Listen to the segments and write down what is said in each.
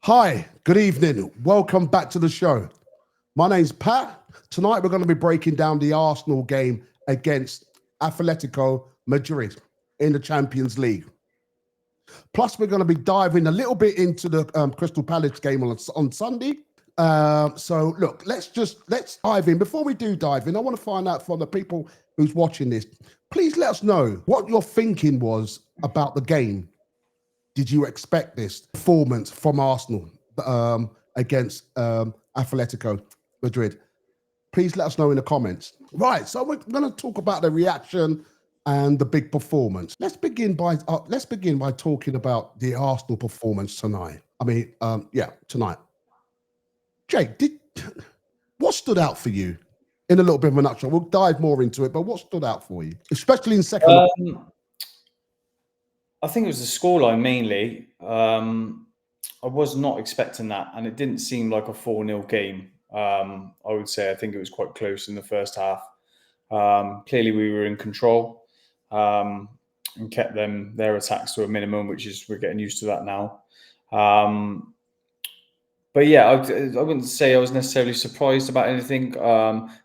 Hi, good evening. Welcome back to the show. My name's Pat. Tonight we're going to be breaking down the Arsenal game against Atletico Madrid in the Champions League. Plus, we're going to be diving a little bit into the Crystal Palace game on Sunday. Look, let's dive in. Before we do dive in, I want to find out from the people who's watching this. Please let us know what your thinking was about the game. Did you expect this performance from Arsenal against Atletico Madrid? Please let us know in the comments. Right, so we're going to talk about the reaction and the big performance. Let's begin by talking about the Arsenal performance tonight. Tonight. Jake, what stood out for you? In a little bit of a nutshell, we'll dive more into it. But what stood out for you, especially in second? I think it was the scoreline mainly. I was not expecting that, and it didn't seem like a 4-0 game. I would say I think it was quite close in the first half. Clearly, we were in control and kept their attacks to a minimum, which is we're getting used to that now. But yeah, I wouldn't say I was necessarily surprised about anything.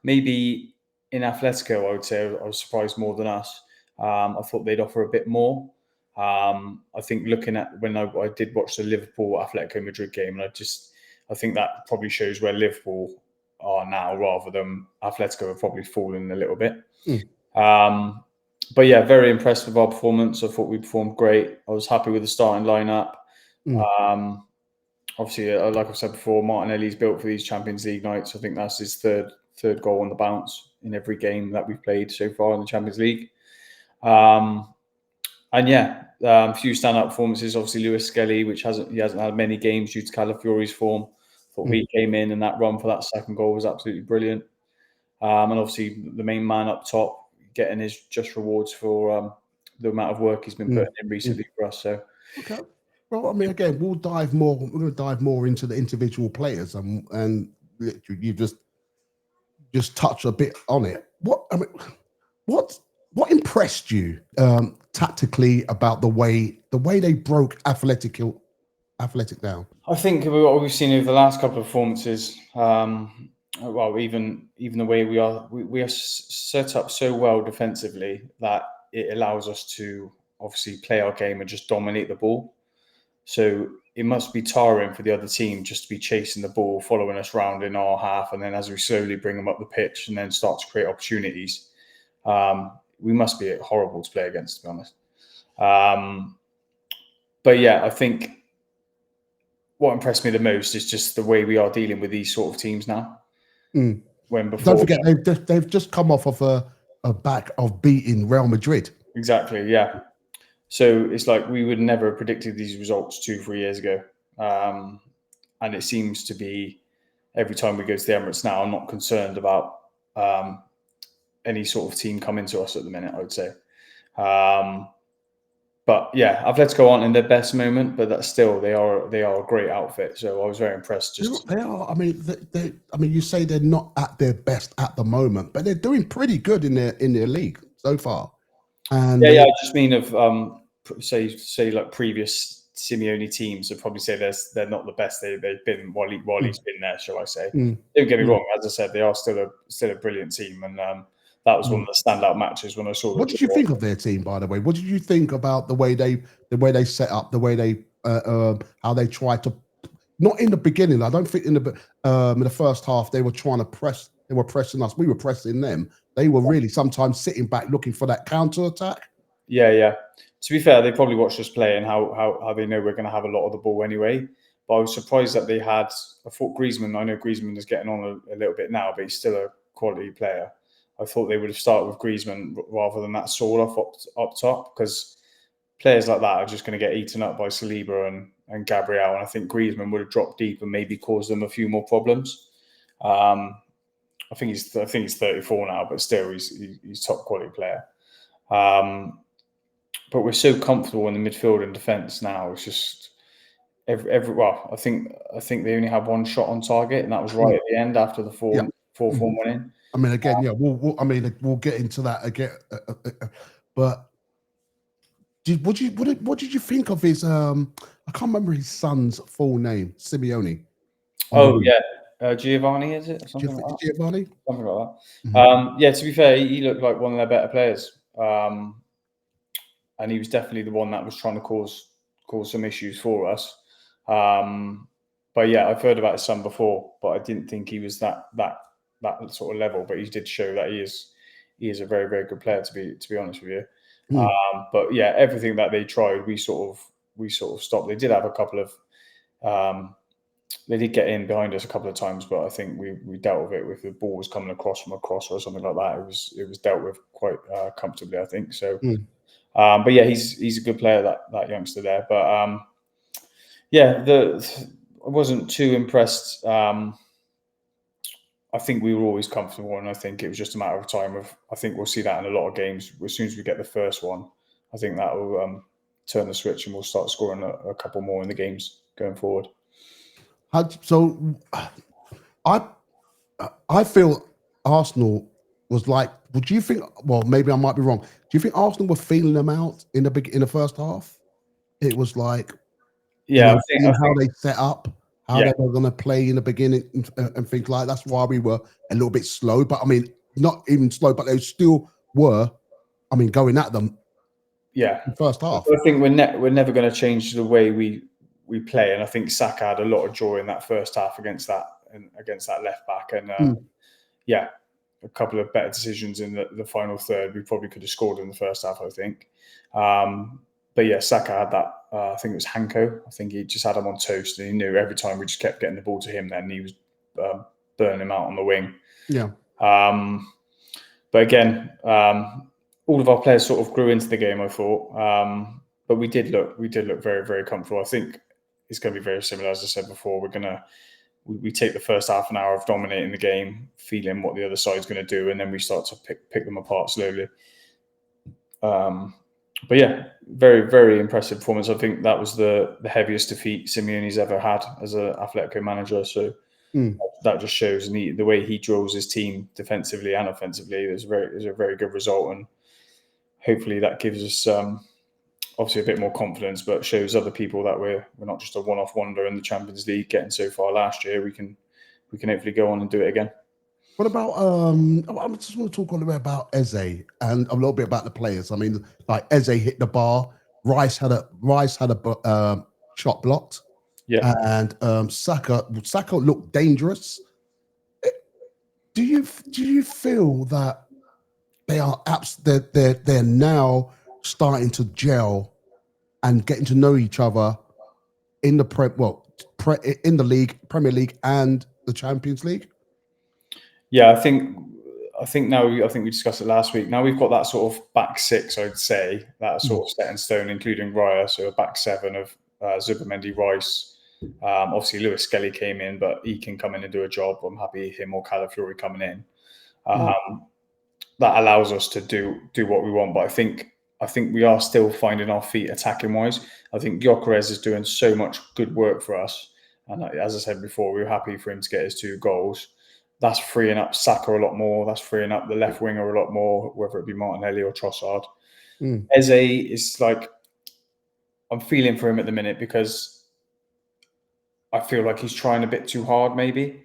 Maybe in Atletico, I would say I was surprised more than us. I thought they'd offer a bit more. I think looking at when I did watch the Liverpool Atletico Madrid game, and I think that probably shows where Liverpool are now rather than Atletico have probably fallen a little bit. But yeah, very impressed with our performance. I thought we performed great. I was happy with the starting lineup. Obviously, like I've said before, Martinelli's built for these Champions League nights. I think that's his third goal on the bounce in every game that we've played so far in the Champions League. And yeah, a few standout performances. Obviously, Lewis Skelly, he hasn't had many games due to Calafiori's form. Thought he came in, and that run for that second goal was absolutely brilliant. And obviously, the main man up top getting his just rewards for the amount of work he's been putting in recently for us. So, okay. Well, I mean, again, we'll dive more. We're going to dive more into the individual players, and literally, you just touch a bit on it. What impressed you tactically about the way they broke Athletic down? I think what we've seen over the last couple of performances, even the way we are set up so well defensively that it allows us to obviously play our game and just dominate the ball. So it must be tiring for the other team just to be chasing the ball, following us round in our half, and then as we slowly bring them up the pitch and then start to create opportunities, we must be horrible to play against, to be honest. But yeah, I think what impressed me the most is just the way we are dealing with these sort of teams now. When before, don't forget they've just come off of a back of beating Real Madrid. Exactly, yeah. So it's like we would never have predicted these results 2-3 years ago, and it seems to be every time we go to the Emirates now, I'm not concerned about any sort of team coming to us at the minute, I would say. But yeah, Atletico aren't in their best moment, but that's still they are a great outfit. So I was very impressed. They are. I mean, you say they're not at their best at the moment, but they're doing pretty good in their league so far. And I just mean of say like previous Simeone teams would probably say they're not the best they've been while he's been there, shall I say? Don't get me wrong. As I said, they are still a brilliant team, and that was one of the standout matches when I saw. What did you think of their team, by the way? What did you think about the way they set up, the way they how they tried to? Not in the beginning. I don't think in the first half they were trying to press. They were pressing us. We were pressing them. They were really sometimes sitting back looking for that counter attack. Yeah. To be fair, they probably watched us play and how they know we're going to have a lot of the ball anyway. But I was surprised that they had. I thought Griezmann. I know Griezmann is getting on a little bit now, but he's still a quality player. I thought they would have started with Griezmann rather than that Soloff up top, because players like that are just going to get eaten up by Saliba and Gabriel, and I think Griezmann would have dropped deep and maybe caused them a few more problems. I think he's 34 now, but still he's top quality player. But we're so comfortable in the midfield and defence now. It's just I think they only had one shot on target, and that was right at the end after the 4-4 winning. I mean, again, we'll get into that again. But What did you think of his? I can't remember his son's full name. Simeone. On the Oh wing. yeah, Giovanni, is it, or something like that? Giovanni. Something like Mhm. that. Yeah, to be fair, he looked like one of their better players, and he was definitely the one that was trying to cause some issues for us. But yeah, I've heard about his son before, but I didn't think he was that sort of level. But he did show that he is a very, very good player. To be honest with you. Mm. But yeah, everything that they tried, we sort of stopped. They did have a couple of they did get in behind us a couple of times, but I think we dealt with it with the ball was coming across from a cross or something like that. It was dealt with quite comfortably, I think. So, but yeah, he's a good player, that youngster there. But yeah, I wasn't too impressed. I think we were always comfortable, and I think it was just a matter of time. I think we'll see that in a lot of games. As soon as we get the first one, I think that will turn the switch, and we'll start scoring a couple more in the games going forward. So, I I feel Arsenal was like. Would you think? Well, maybe I might be wrong. Do you think Arsenal were feeling them out in the first half? It was like, Yeah, seeing how they set up, how yeah. they were going to play in the beginning and things like that. That's why we were a little bit slow. But I mean, not even slow, but they still were. I mean, going at them. Yeah, In the first half. I think we're never going to change the way we play, and I think Saka had a lot of joy in that first half against that left back, and yeah, a couple of better decisions in the final third. We probably could have scored in the first half, I think. But yeah, Saka had that. I think it was Hanko. I think he just had him on toast, and he knew every time we just kept getting the ball to him, then he was burning him out on the wing. Yeah. But again, all of our players sort of grew into the game, I thought. But we did look very, very comfortable. I think it's going to be very similar, as I said before. We take the first half an hour of dominating the game, feeling what the other side's going to do, and then we start to pick them apart slowly. But yeah, very, very impressive performance. I think that was the heaviest defeat Simeone's ever had as an Atletico manager. So that just shows the way he drills his team defensively and offensively is a very good result, and hopefully that gives us obviously a bit more confidence, but shows other people that we're not just a one-off wonder in the Champions League getting so far last year. We can hopefully go on and do it again. What about I just want to talk a little bit about Eze and a little bit about the players. I mean, like Eze hit the bar, Rice had a shot blocked, Yeah, and Saka looked dangerous. Do you feel that they are they're now starting to gel and getting to know each other in the in the league, Premier League, and the Champions League? yeah. I think we discussed it last week. Now we've got that sort of back six, I'd say, that sort of set in stone, including Raya. So a back seven of Zubimendi, Rice. Obviously, Lewis Skelly came in, but he can come in and do a job. I'm happy him or Calafiori coming in. That allows us to do what we want. But I think we are still finding our feet attacking wise. I think Gyökeres is doing so much good work for us. And as I said before, we were happy for him to get his 2 goals. That's freeing up Saka a lot more. That's freeing up the left winger a lot more, whether it be Martinelli or Trossard. Eze is like, I'm feeling for him at the minute because I feel like he's trying a bit too hard, maybe.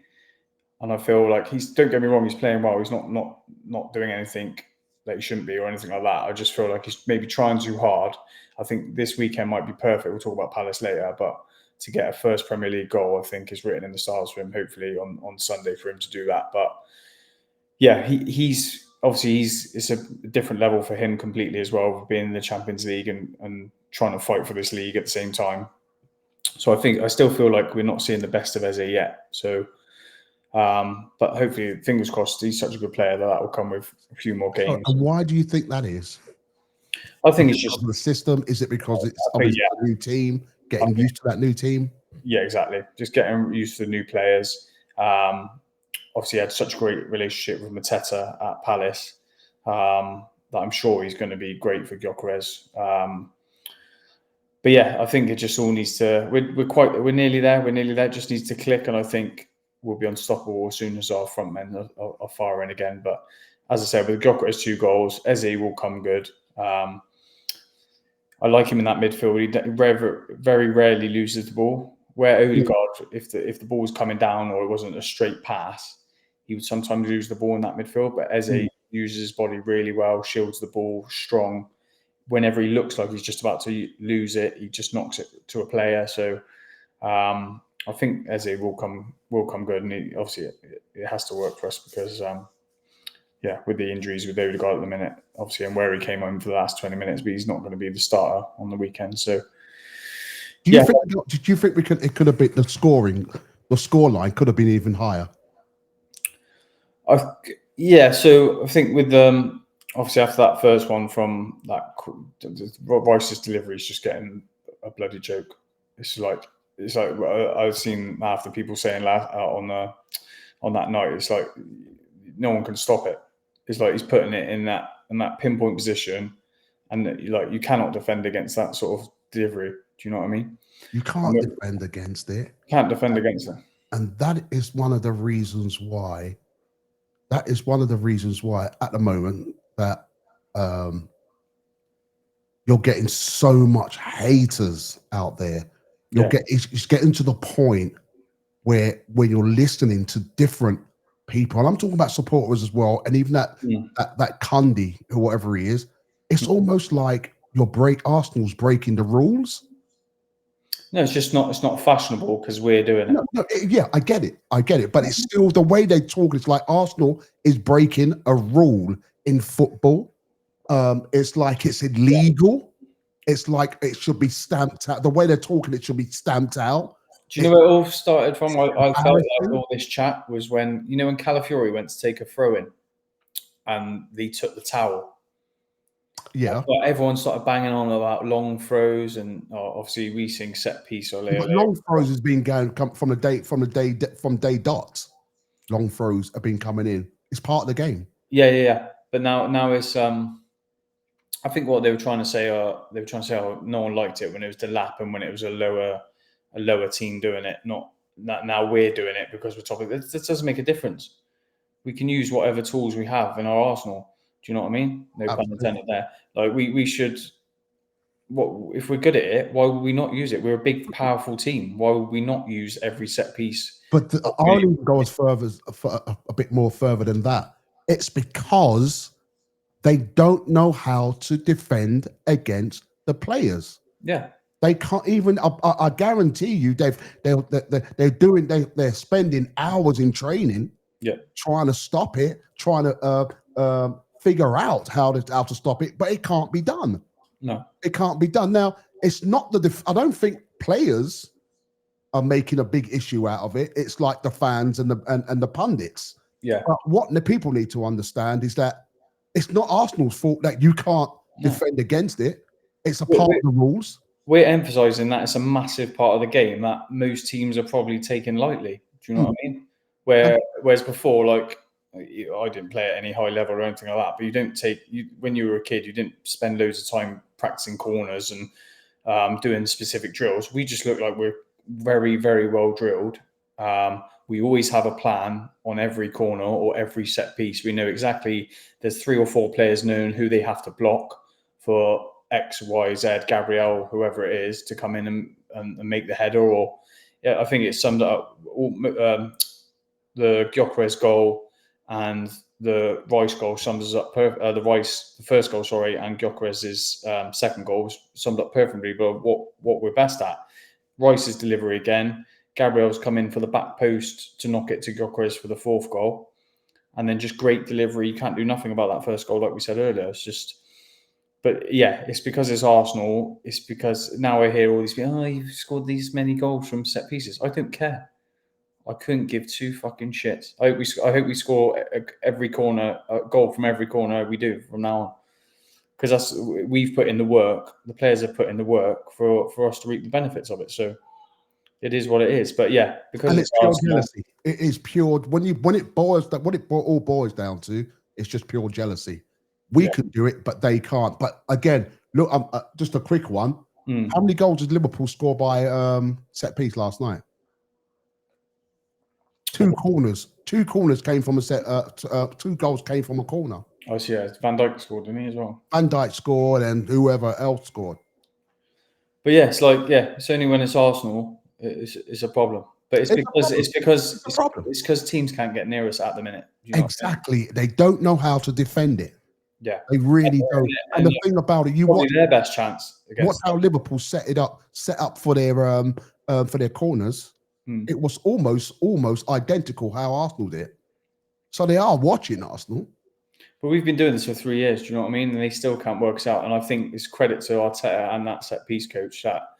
And I feel like don't get me wrong, he's playing well. He's not doing anything that he shouldn't be or anything like that. I just feel like he's maybe trying too hard. I think this weekend might be perfect. We'll talk about Palace later, but to get a first Premier League goal, I think is written in the stars for him, hopefully on Sunday for him to do that. But yeah, he's obviously it's a different level for him completely as well, being in the Champions League and trying to fight for this league at the same time. So I still feel like we're not seeing the best of Eze yet. So but hopefully, fingers crossed, he's such a good player that will come with a few more games. And why do you think that is? I think it's just the system. Is it because it's obviously a new team, getting used to that new team? Yeah, exactly. Just getting used to the new players. Obviously, had such a great relationship with Mateta at Palace that I'm sure he's going to be great for Gyökeres. But yeah, I think it just all needs to. We're nearly there. We're nearly there. It just needs to click, and I think we'll be unstoppable as soon as our front men are firing again. But as I said, with Gyökeres 2 goals, Eze will come good. I like him in that midfield. He very rarely loses the ball. Where Odegaard, if the ball was coming down or it wasn't a straight pass, he would sometimes lose the ball in that midfield. But Eze uses his body really well, shields the ball, strong. Whenever he looks like he's just about to lose it, he just knocks it to a player. So I think Eze will come good, and obviously it has to work for us because with the injuries with Odegaard at the minute, obviously, and where he came home for the last 20 minutes, but he's not going to be the starter on the weekend. So, did you think it could have been the scoreline could have been even higher? So I think with obviously after that first one from that, Rice's delivery is just getting a bloody joke. It's like I've seen half the people saying on that night. It's like no one can stop it. It's like he's putting it in that pinpoint position, and you cannot defend against that sort of delivery. Do you know what I mean? You can't defend against it. Can't defend against it. And that is one of the reasons why. That is one of the reasons why at the moment that you're getting so much haters out there. It's getting to the point where when you're listening to different people, and I'm talking about supporters as well, and even that Cundy or whatever he is, it's almost like Arsenal's breaking the rules. No, it's not fashionable because we're doing it. I get it, but it's still the way they talk. It's like Arsenal is breaking a rule in football. It's like it's illegal. It's like it should be stamped out. The way they're talking, it should be stamped out. Do you know where it all started from? I felt like all this chat was when Calafiori went to take a throw in, and they took the towel. Yeah, but everyone started banging on about long throws, and obviously we sing set piece or long throws has been going from day dot. Long throws have been coming in. It's part of the game. Yeah. But now it's I think what they were trying to say, no one liked it when it was the lap and when it was a lower team doing it. Not now we're doing it because we're top. This doesn't make a difference. We can use whatever tools we have in our arsenal. Do you know what I mean? No pun intended there. Like we should. What if we're good at it? Why would we not use it? We're a big, powerful team. Why would we not use every set piece? But I'll even go a bit more further than that. It's because they don't know how to defend against the players. Yeah, they can't even. I guarantee you, they're spending hours in training. Yeah, trying to stop it, trying to figure out how to stop it, but it can't be done. No, it can't be done. Now, it's not I don't think players are making a big issue out of it. It's like the fans and the pundits. Yeah. But what the people need to understand is that it's not Arsenal's fault that you can't defend against it. It's a part of the rules. We're emphasising that it's a massive part of the game that most teams are probably taking lightly. Do you know what I mean? Whereas before, like, I didn't play at any high level or anything like that, but when you were a kid, you didn't spend loads of time practicing corners and doing specific drills. We just look like we're very, very well drilled. We always have a plan on every corner or every set piece. We know exactly there's 3 or 4 players known who they have to block for X, Y, Z, Gabriel, whoever it is, to come in and make the header. Or I think it summed up the Gyökeres goal and the Rice goal sums up the first goal, and Gyökeres' second goal summed up perfectly. But what we're best at, Rice's delivery again. Gabriel's come in for the back post to knock it to Gyökeres for the 4th goal, and then just great delivery. You can't do nothing about that first goal, like we said earlier. It's just, but yeah, it's because it's Arsenal. It's because now I hear all these people, you've scored these many goals from set pieces. I don't care. I couldn't give 2 fucking shits. I hope we score every corner, a goal from every corner we do from now on. Because we've put in the work. The players have put in the work for us to reap the benefits of it. So it is what it is. But yeah, because it's pure jealousy. It is pure. When it all boils down to, it's just pure jealousy. We can do it, but they can't. But again, look, just a quick one. How many goals did Liverpool score by set piece last night? 2 corners. 2 corners came from a set. 2 goals came from a corner. Oh, yeah. Van Dijk scored, didn't he, as well? Van Dijk scored, and whoever else scored. But yeah, it's only when it's Arsenal it's a problem. But it's It's a problem. because teams can't get near us at the minute. Do you know what I mean? Exactly. They don't know how to defend it. Yeah, They really don't. And the thing about it, you probably watch their best chance watch against. how Liverpool set up for their corners. Hmm. It was almost identical how Arsenal did. So they are watching Arsenal. But we've been doing this for 3 years. Do you know what I mean? And they still can't work us out. And I think it's credit to Arteta and that set piece coach that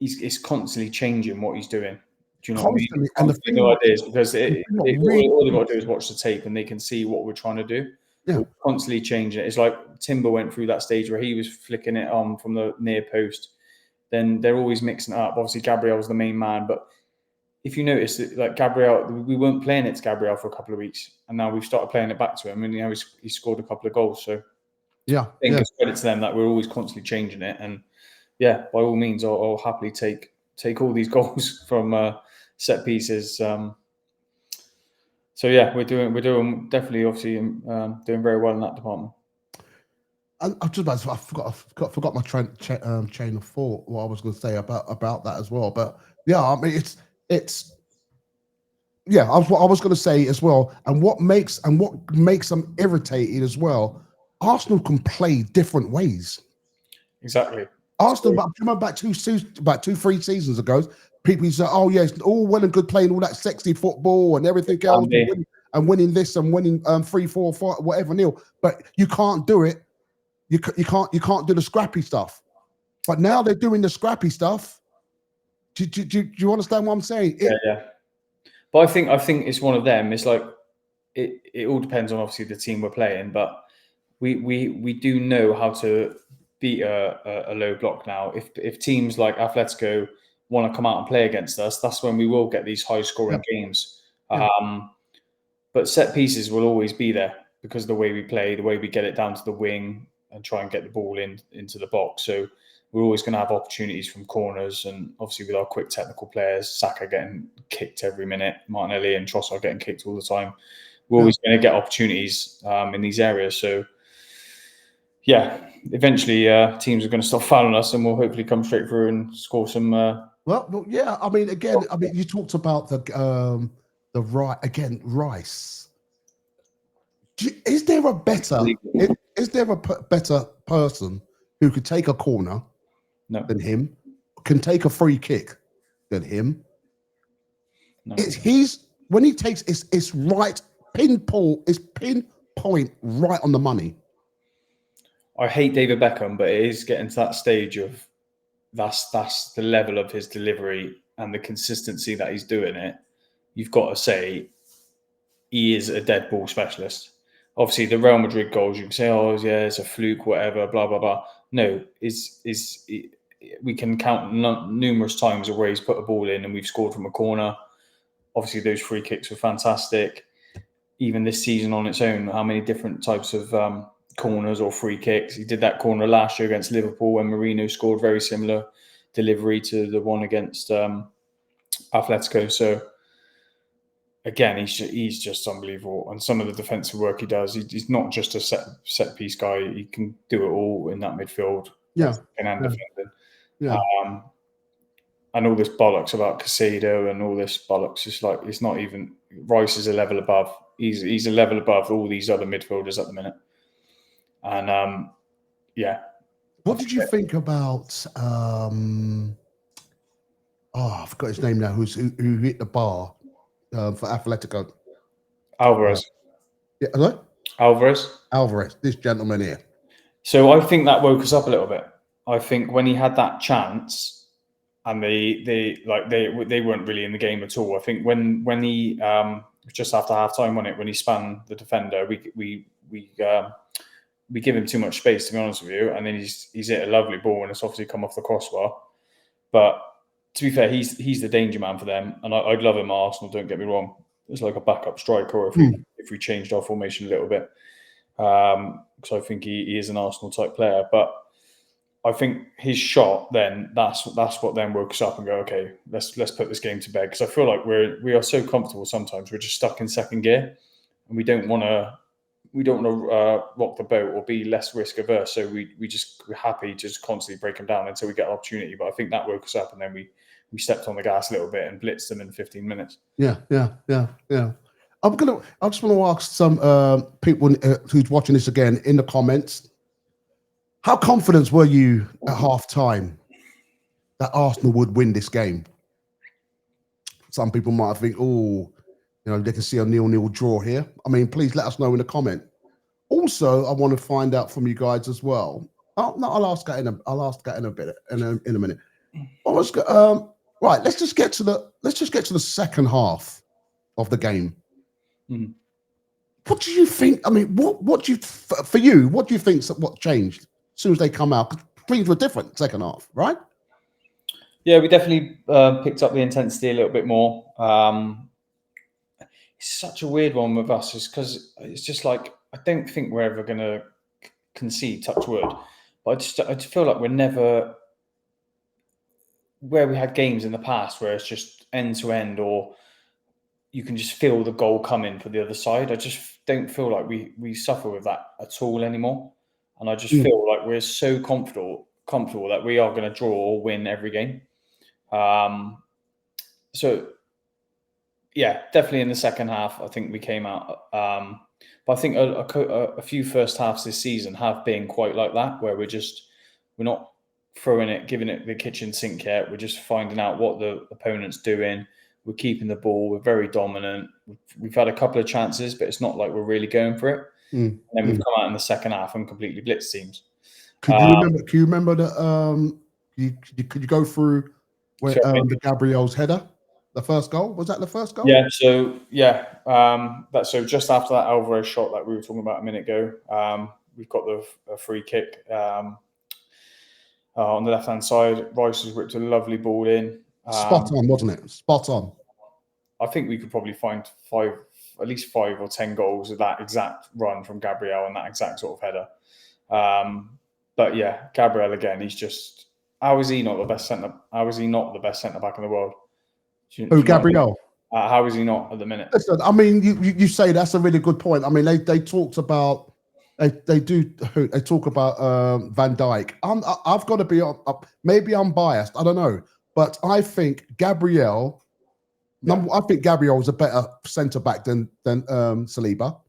he's constantly changing what he's doing. Do you know Constantly. what I mean? And the Constantly thing new what, ideas because the thing what really, all they've got to do is watch the tape and they can see what we're trying to do. yeah. We're constantly changing it. It's like Timber went through that stage where he was flicking it on from the near post. Then they're always mixing it up. Obviously, Gabriel was the main man, but if you notice that, like Gabriel, we weren't playing it to Gabriel for a couple of weeks, and now we've started playing it back to him, and you know he scored a couple of goals. So Yeah. I think it's credit to them that we're always constantly changing it. And yeah, by all means, I'll happily take all these goals from set pieces. So yeah, we're doing definitely, obviously, doing very well in that department. I'm just about to, I forgot my chain of thought. What I was going to say about that as well. But yeah, I mean it's yeah. I was going to say as well. And what makes them irritated as well. Arsenal can play different ways. Exactly. Arsenal, but remember about 2-3 seasons ago, people said, "Oh yes, all well and good playing all that sexy football and everything else, and winning this and winning 3-4-5 whatever nil." But you can't do it. You can't do the scrappy stuff. But now they're doing the scrappy stuff. Do you understand what I'm saying? Yeah. But I think it's one of them. It's like it all depends on obviously the team we're playing, but we do know how to beat a low block now. If teams like Atletico want to come out and play against us, that's when we will get these high scoring games. Yeah. But set pieces will always be there because of the way we play, the way we get it down to the wing and try and get the ball into the box. So we're always going to have opportunities from corners, and obviously with our quick technical players, Saka getting kicked every minute, Martinelli and Trossard getting kicked all the time. We're always going to get opportunities in these areas. So yeah, eventually teams are going to stop fouling us, and we'll hopefully come straight through and score some. Well, yeah. I mean, again, you talked about the Rice. Is there a better better person who could take a corner than him? Can take a free kick than him? No. When he takes it's right pinpoint right on the money. I hate David Beckham, but it is getting to that stage of that's the level of his delivery and the consistency that he's doing it. You've got to say he is a dead ball specialist. Obviously, the Real Madrid goals, you can say, "Oh, yeah, it's a fluke, whatever, blah blah blah." No, we can count numerous times where he's put a ball in and we've scored from a corner. Obviously, those free kicks were fantastic. Even this season on its own, how many different types of corners or free kicks. He did that corner last year against Liverpool when Marino scored very similar delivery to the one against Atletico. So again, he's just unbelievable. And some of the defensive work he does, he's not just a set piece guy. He can do it all in that midfield. Yeah. And defending. Yeah. And all this bollocks about Casado and all this bollocks, it's not even. Rice is a level above. He's a level above all these other midfielders at the minute. And yeah. What did you think about I forgot his name now, who hit the bar for Atletico? Alvarez. Yeah, hello? Alvarez, this gentleman here. So I think that woke us up a little bit. I think when he had that chance and they weren't really in the game at all. I think when he just after half-time, when he spanned the defender, we give him too much space, to be honest with you, and then he's hit a lovely ball and it's obviously come off the crossbar. But to be fair, he's the danger man for them, and I'd love him at Arsenal. Don't get me wrong. It's like a backup striker if we changed our formation a little bit, because I think he is an Arsenal type player. But I think his shot then that's what then woke us up and go, okay, let's put this game to bed, because I feel like we are so comfortable sometimes we're just stuck in second gear and we don't want to we don't want to rock the boat or be less risk averse. So we're happy to just constantly break them down until we get an opportunity. But I think that woke us up, and then we stepped on the gas a little bit and blitzed them in 15 minutes. Yeah. I just want to ask some people who's watching this again in the comments. How confident were you at half time that Arsenal would win this game? Some people might think, oh, they can see a 0-0 draw here. I mean, please let us know in the comment. Also, I want to find out from you guys as well. I'll ask that in a bit, in a minute. Right, let's just get to the second half of the game. Mm-hmm. What do you think? I mean, what do you think what changed as soon as they come out? 'Cause things were different second half, right? Yeah, we definitely picked up the intensity a little bit more. It's such a weird one with us, is because it's just like, I don't think we're ever going to concede, touch wood, but I just feel like we're never where we had games in the past where it's just end to end, or you can just feel the goal coming for the other side. I just don't feel like we suffer with that at all anymore, and I just feel like we're so comfortable that we are going to draw or win every game. So yeah, definitely in the second half, I think we came out. But I think a few first halves this season have been quite like that, where we're not throwing it, giving it the kitchen sink yet. We're just finding out what the opponent's doing. We're keeping the ball. We're very dominant. We've had a couple of chances, but it's not like we're really going for it. And then we've come out in the second half and completely blitzed teams. Can you remember that? Could you go through where the Gabriel's header? The first goal, was that the first goal? Yeah. So so just after that Alvarez shot that we were talking about a minute ago, we've got the free kick on the left hand side. Rice has whipped a lovely ball in. Spot on, wasn't it? Spot on. I think we could probably find at least 5 or 10 goals of that exact run from Gabriel and that exact sort of header. But yeah, Gabriel again. He's just, how is he not the best centre back in the world? Gabriel? How is he not at the minute? Listen, I mean, you say that's a really good point. I mean, they talked about they talk about Van Dijk. I've got to be maybe I'm biased. I don't know, but I think Gabriel. I think Gabriel is a better centre back than Saliba.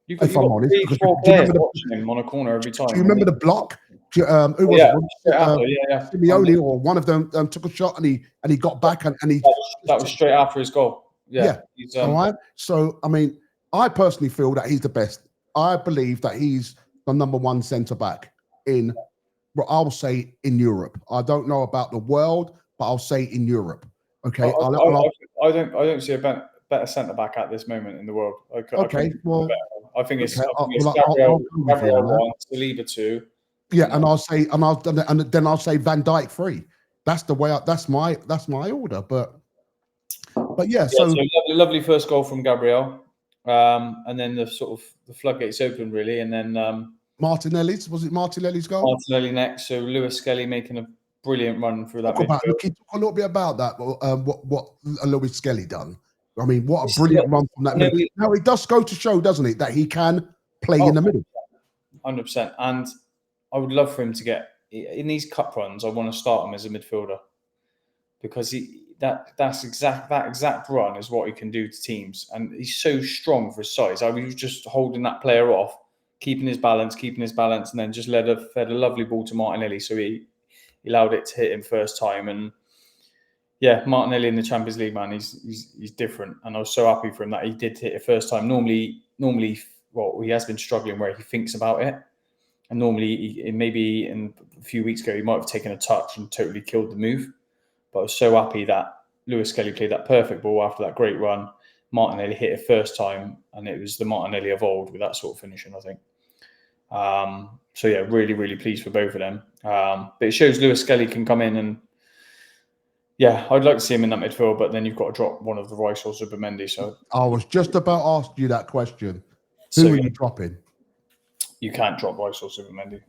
If I'm honest, do you remember watching him on a corner every time? Do you remember the block? Who was it? Simeone or one of them took a shot and he got back and he. That was straight after his goal. Yeah. All right. So I mean, I personally feel that he's the best. I believe that he's the number one centre back in. Well, I'll say in Europe. I don't know about the world, but I'll say in Europe. Okay. I don't see a better centre back at this moment in the world. I think it's Gabriel 1, Saliba 2. Yeah, and then I'll say Van Dijk 3. That's the way. That's my order. But yeah. So lovely first goal from Gabriel, and then the floodgates open really, and then Martinelli's, was it Martinelli's goal? Martinelli next. So Lewis Skelly making a brilliant run through that. Can you talk a little bit about that? What Lewis Skelly done? I mean, what a brilliant run from that middle. Now it does go to show, doesn't it, that he can play in the middle. 100%. And I would love for him to get in these cup runs. I want to start him as a midfielder, because that exact run is what he can do to teams, and he's so strong for his size. I was just holding that player off, keeping his balance, and then just fed a lovely ball to Martinelli, so he allowed it to hit him first time. And yeah, Martinelli in the Champions League, man, he's different, and I was so happy for him that he did hit it first time. Normally, he has been struggling where he thinks about it, and normally, maybe in a few weeks ago, he might have taken a touch and totally killed the move. But I was so happy that Lewis Skelly played that perfect ball after that great run. Martinelli hit it first time, and it was the Martinelli of old with that sort of finishing, I think. So yeah, really, really pleased for both of them. But it shows Lewis Skelly can come in, and yeah, I'd like to see him in that midfield, but then you've got to drop one of the Rice or Zubimendi. So I was just about to ask you that question. Who are you dropping? You can't drop Rice or Zubimendi.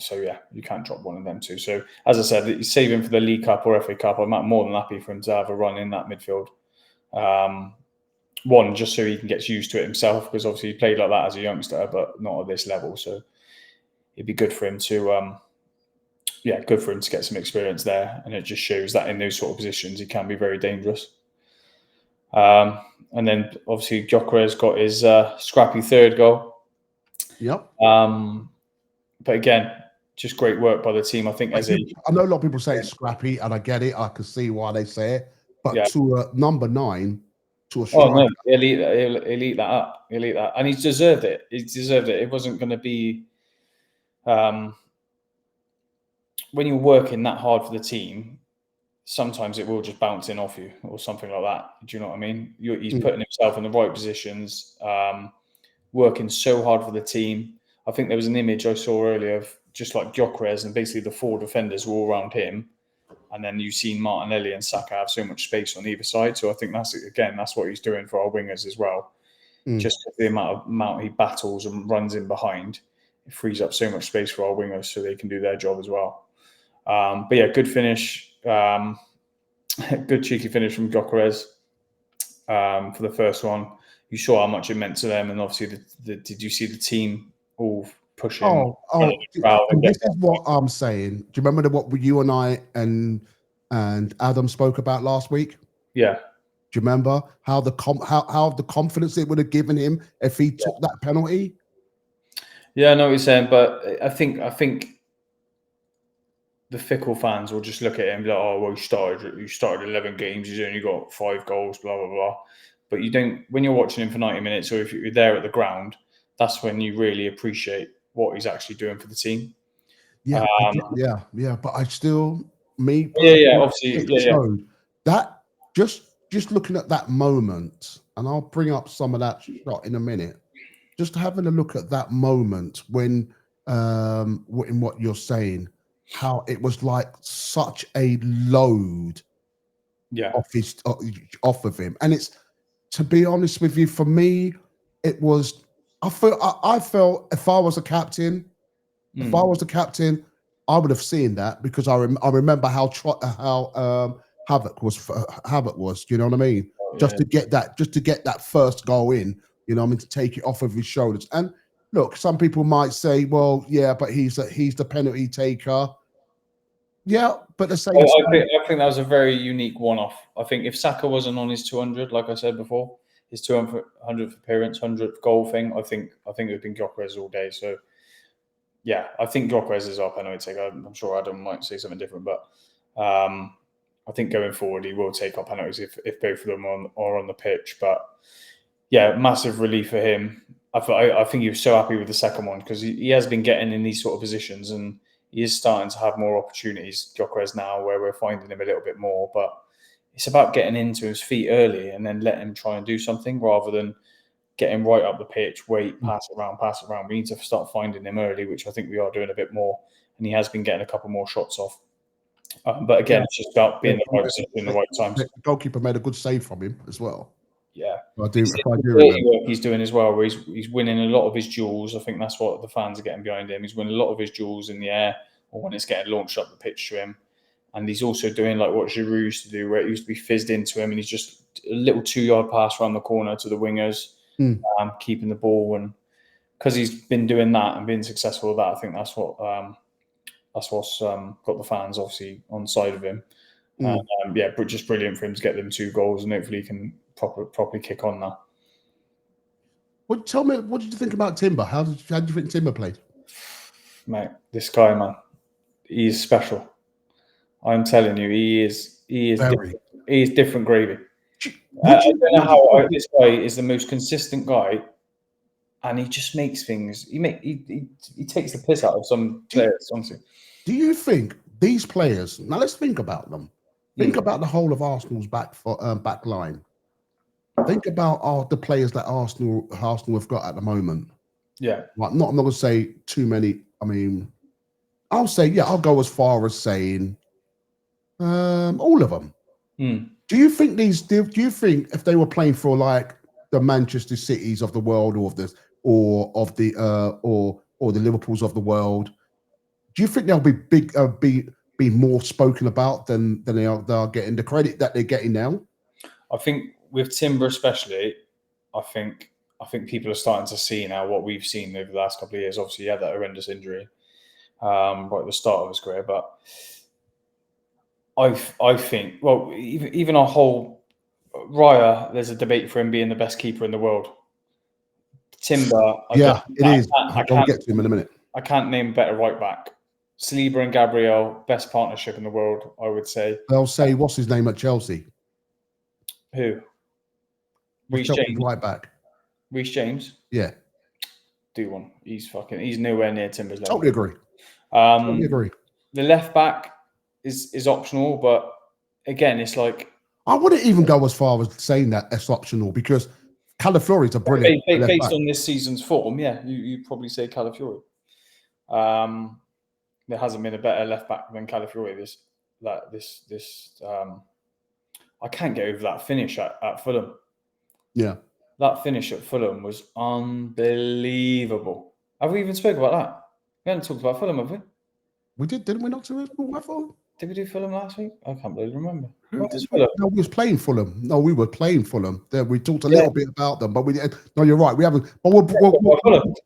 So yeah, you can't drop one of them two. So as I said, save him for the League Cup or FA Cup. I'm more than happy for him to have a run in that midfield. One, just so he can get used to it himself, because obviously he played like that as a youngster, but not at this level. So it'd be good for him to, good for him to get some experience there. And it just shows that in those sort of positions, he can be very dangerous. And then obviously Gyökeres got his scrappy third goal. Yep. But again, just great work by the team. I think I know a lot of people say it's scrappy, and I get it. I can see why they say it. But to a number 9, to a striker, no, he'll eat that up. He'll eat that, and he's deserved it. He deserved it. It wasn't going to be when you're working that hard for the team. Sometimes it will just bounce in off you or something like that. Do you know what I mean? He's putting himself in the right positions, working so hard for the team. I think there was an image I saw earlier of just like Gyökeres and basically the 4 defenders were all around him. And then you've seen Martinelli and Saka have so much space on either side. So I think that's what he's doing for our wingers as well. Just the amount he battles and runs in behind, it frees up so much space for our wingers so they can do their job as well. But yeah, good finish. Good cheeky finish from Gyökeres for the first one. You saw how much it meant to them, and obviously, did you see the team all pushing? This is what I'm saying. Do you remember what you and I and Adam spoke about last week? Yeah. Do you remember how the confidence it would have given him if he took that penalty? Yeah, I know what you're saying, but I think the fickle fans will just look at him and be like, oh, well, you started 11 games, he's only got 5 goals, blah, blah, blah. But you don't, when you're watching him for 90 minutes, or if you're there at the ground, that's when you really appreciate what he's actually doing for the team. Yeah, but I still, obviously, showed that just looking at that moment, and I'll bring up some of that shot in a minute. Just having a look at that moment when, in what you're saying, how it was like such a load, off of him, and it's, to be honest with you, for me, it was. I felt if I was a captain, I would have seen that, because I remember how Havoc was. Do you know what I mean? Just to get that first goal in, you know what I mean, to take it off of his shoulders. And look, some people might say, well, yeah, but he's the penalty taker. Yeah, but the same. I think that was a very unique one-off. I think if Saka wasn't on his 200, like I said before, his 200th appearance, 100th goal thing, I think it would have been Gyökeres all day. So yeah, I think Gyökeres is our penalty taker. I'm sure Adam might say something different, but I think going forward he will take our penalties if both of them are on the pitch. But yeah, massive relief for him. I think he was so happy with the second one, because he has been getting in these sort of positions, and he is starting to have more opportunities, Gyökeres, now, where we're finding him a little bit more. But it's about getting into his feet early and then let him try and do something, rather than getting right up the pitch, wait, pass it around. We need to start finding him early, which I think we are doing a bit more. And he has been getting a couple more shots off. But again, it's just about being in the right position in the right times. The goalkeeper made a good save from him as well. Yeah. I do remember. Work he's doing as well, where he's winning a lot of his duels. I think that's what the fans are getting behind him. He's winning a lot of his duels in the air, or when it's getting launched up the pitch to him. And he's also doing like what Giroud used to do, where it used to be fizzed into him, and he's just a little 2-yard pass around the corner to the wingers, keeping the ball. And because he's been doing that and being successful with that, I think that's what's got the fans obviously on side of him. But just brilliant for him to get them 2 goals, and hopefully he can properly kick on now. Tell me, what did you think about Timber? How did you think Timber played? Mate, this guy, man, he is special. I'm telling you, he is different gravy. I don't know how this guy is the most consistent guy, and he just makes things. He takes the piss out of some players, honestly. Do you think these players? Now let's think about them. Think about the whole of Arsenal's back line. Think about the players that Arsenal have got at the moment. Yeah. Like, I'm not going to say too many. I mean, I'll say, I'll go as far as saying all of them. Do you think do you think if they were playing for like the Manchester Cities of the world, or the Liverpools of the world, do you think they'll be be more spoken about than they are getting the credit that they're getting now? I think with Timber especially, I think people are starting to see now what we've seen over the last couple of years. Obviously, he had that horrendous injury right at the start of his career, but I think, well, even our whole Raya, there's a debate for him being the best keeper in the world. Timber, Yeah, it is. I I'll get to him in a minute. I can't name a better right back. Saliba and Gabriel, best partnership in the world, I would say. They'll say, what's his name at Chelsea? Who? Who's Reece Chelsea's James. right back? Reece James. Yeah. Do one. He's nowhere near Timber's level. Totally agree. Totally agree. The left back is optional, but again, it's like, I wouldn't even go as far as saying that it's optional, because Calafiori's a brilliant left based back. on this season's form. Yeah, you probably say Calafiori. There hasn't been a better left back than Calafiori this. I can't get over that finish at Fulham. Yeah. That finish at Fulham was unbelievable. Have we even spoke about that? We haven't talked about Fulham, have we? We did, didn't we not? Did we do Fulham last week? I can't really remember. No, we was playing Fulham. No, we were playing Fulham. We talked a little bit about them, but we didn't. No, you're right. We haven't. But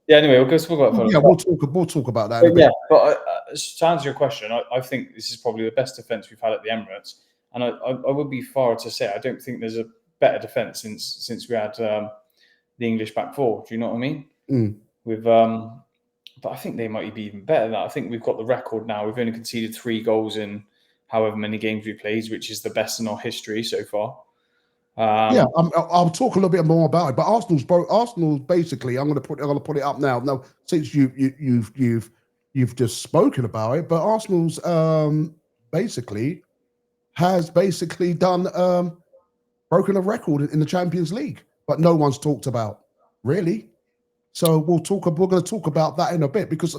yeah. Anyway, we'll go talk about Fulham. Yeah, we'll talk about that. In a bit. Yeah, but to answer your question, I think this is probably the best defense we've had at the Emirates, and I would be far to say I don't think there's a better defense since we had the English back four. Do you know what I mean? With but I think they might be even better than that. I think we've got the record now. We've only conceded 3 goals in however many games we played, which is the best in our history so far. Yeah, I'll talk a little bit more about it. But Arsenal's basically, I'm going to put it up now. Now, since you've just spoken about it, but Arsenal's basically done broken a record in the Champions League, but no one's talked about, really. So we're going to talk about that in a bit, because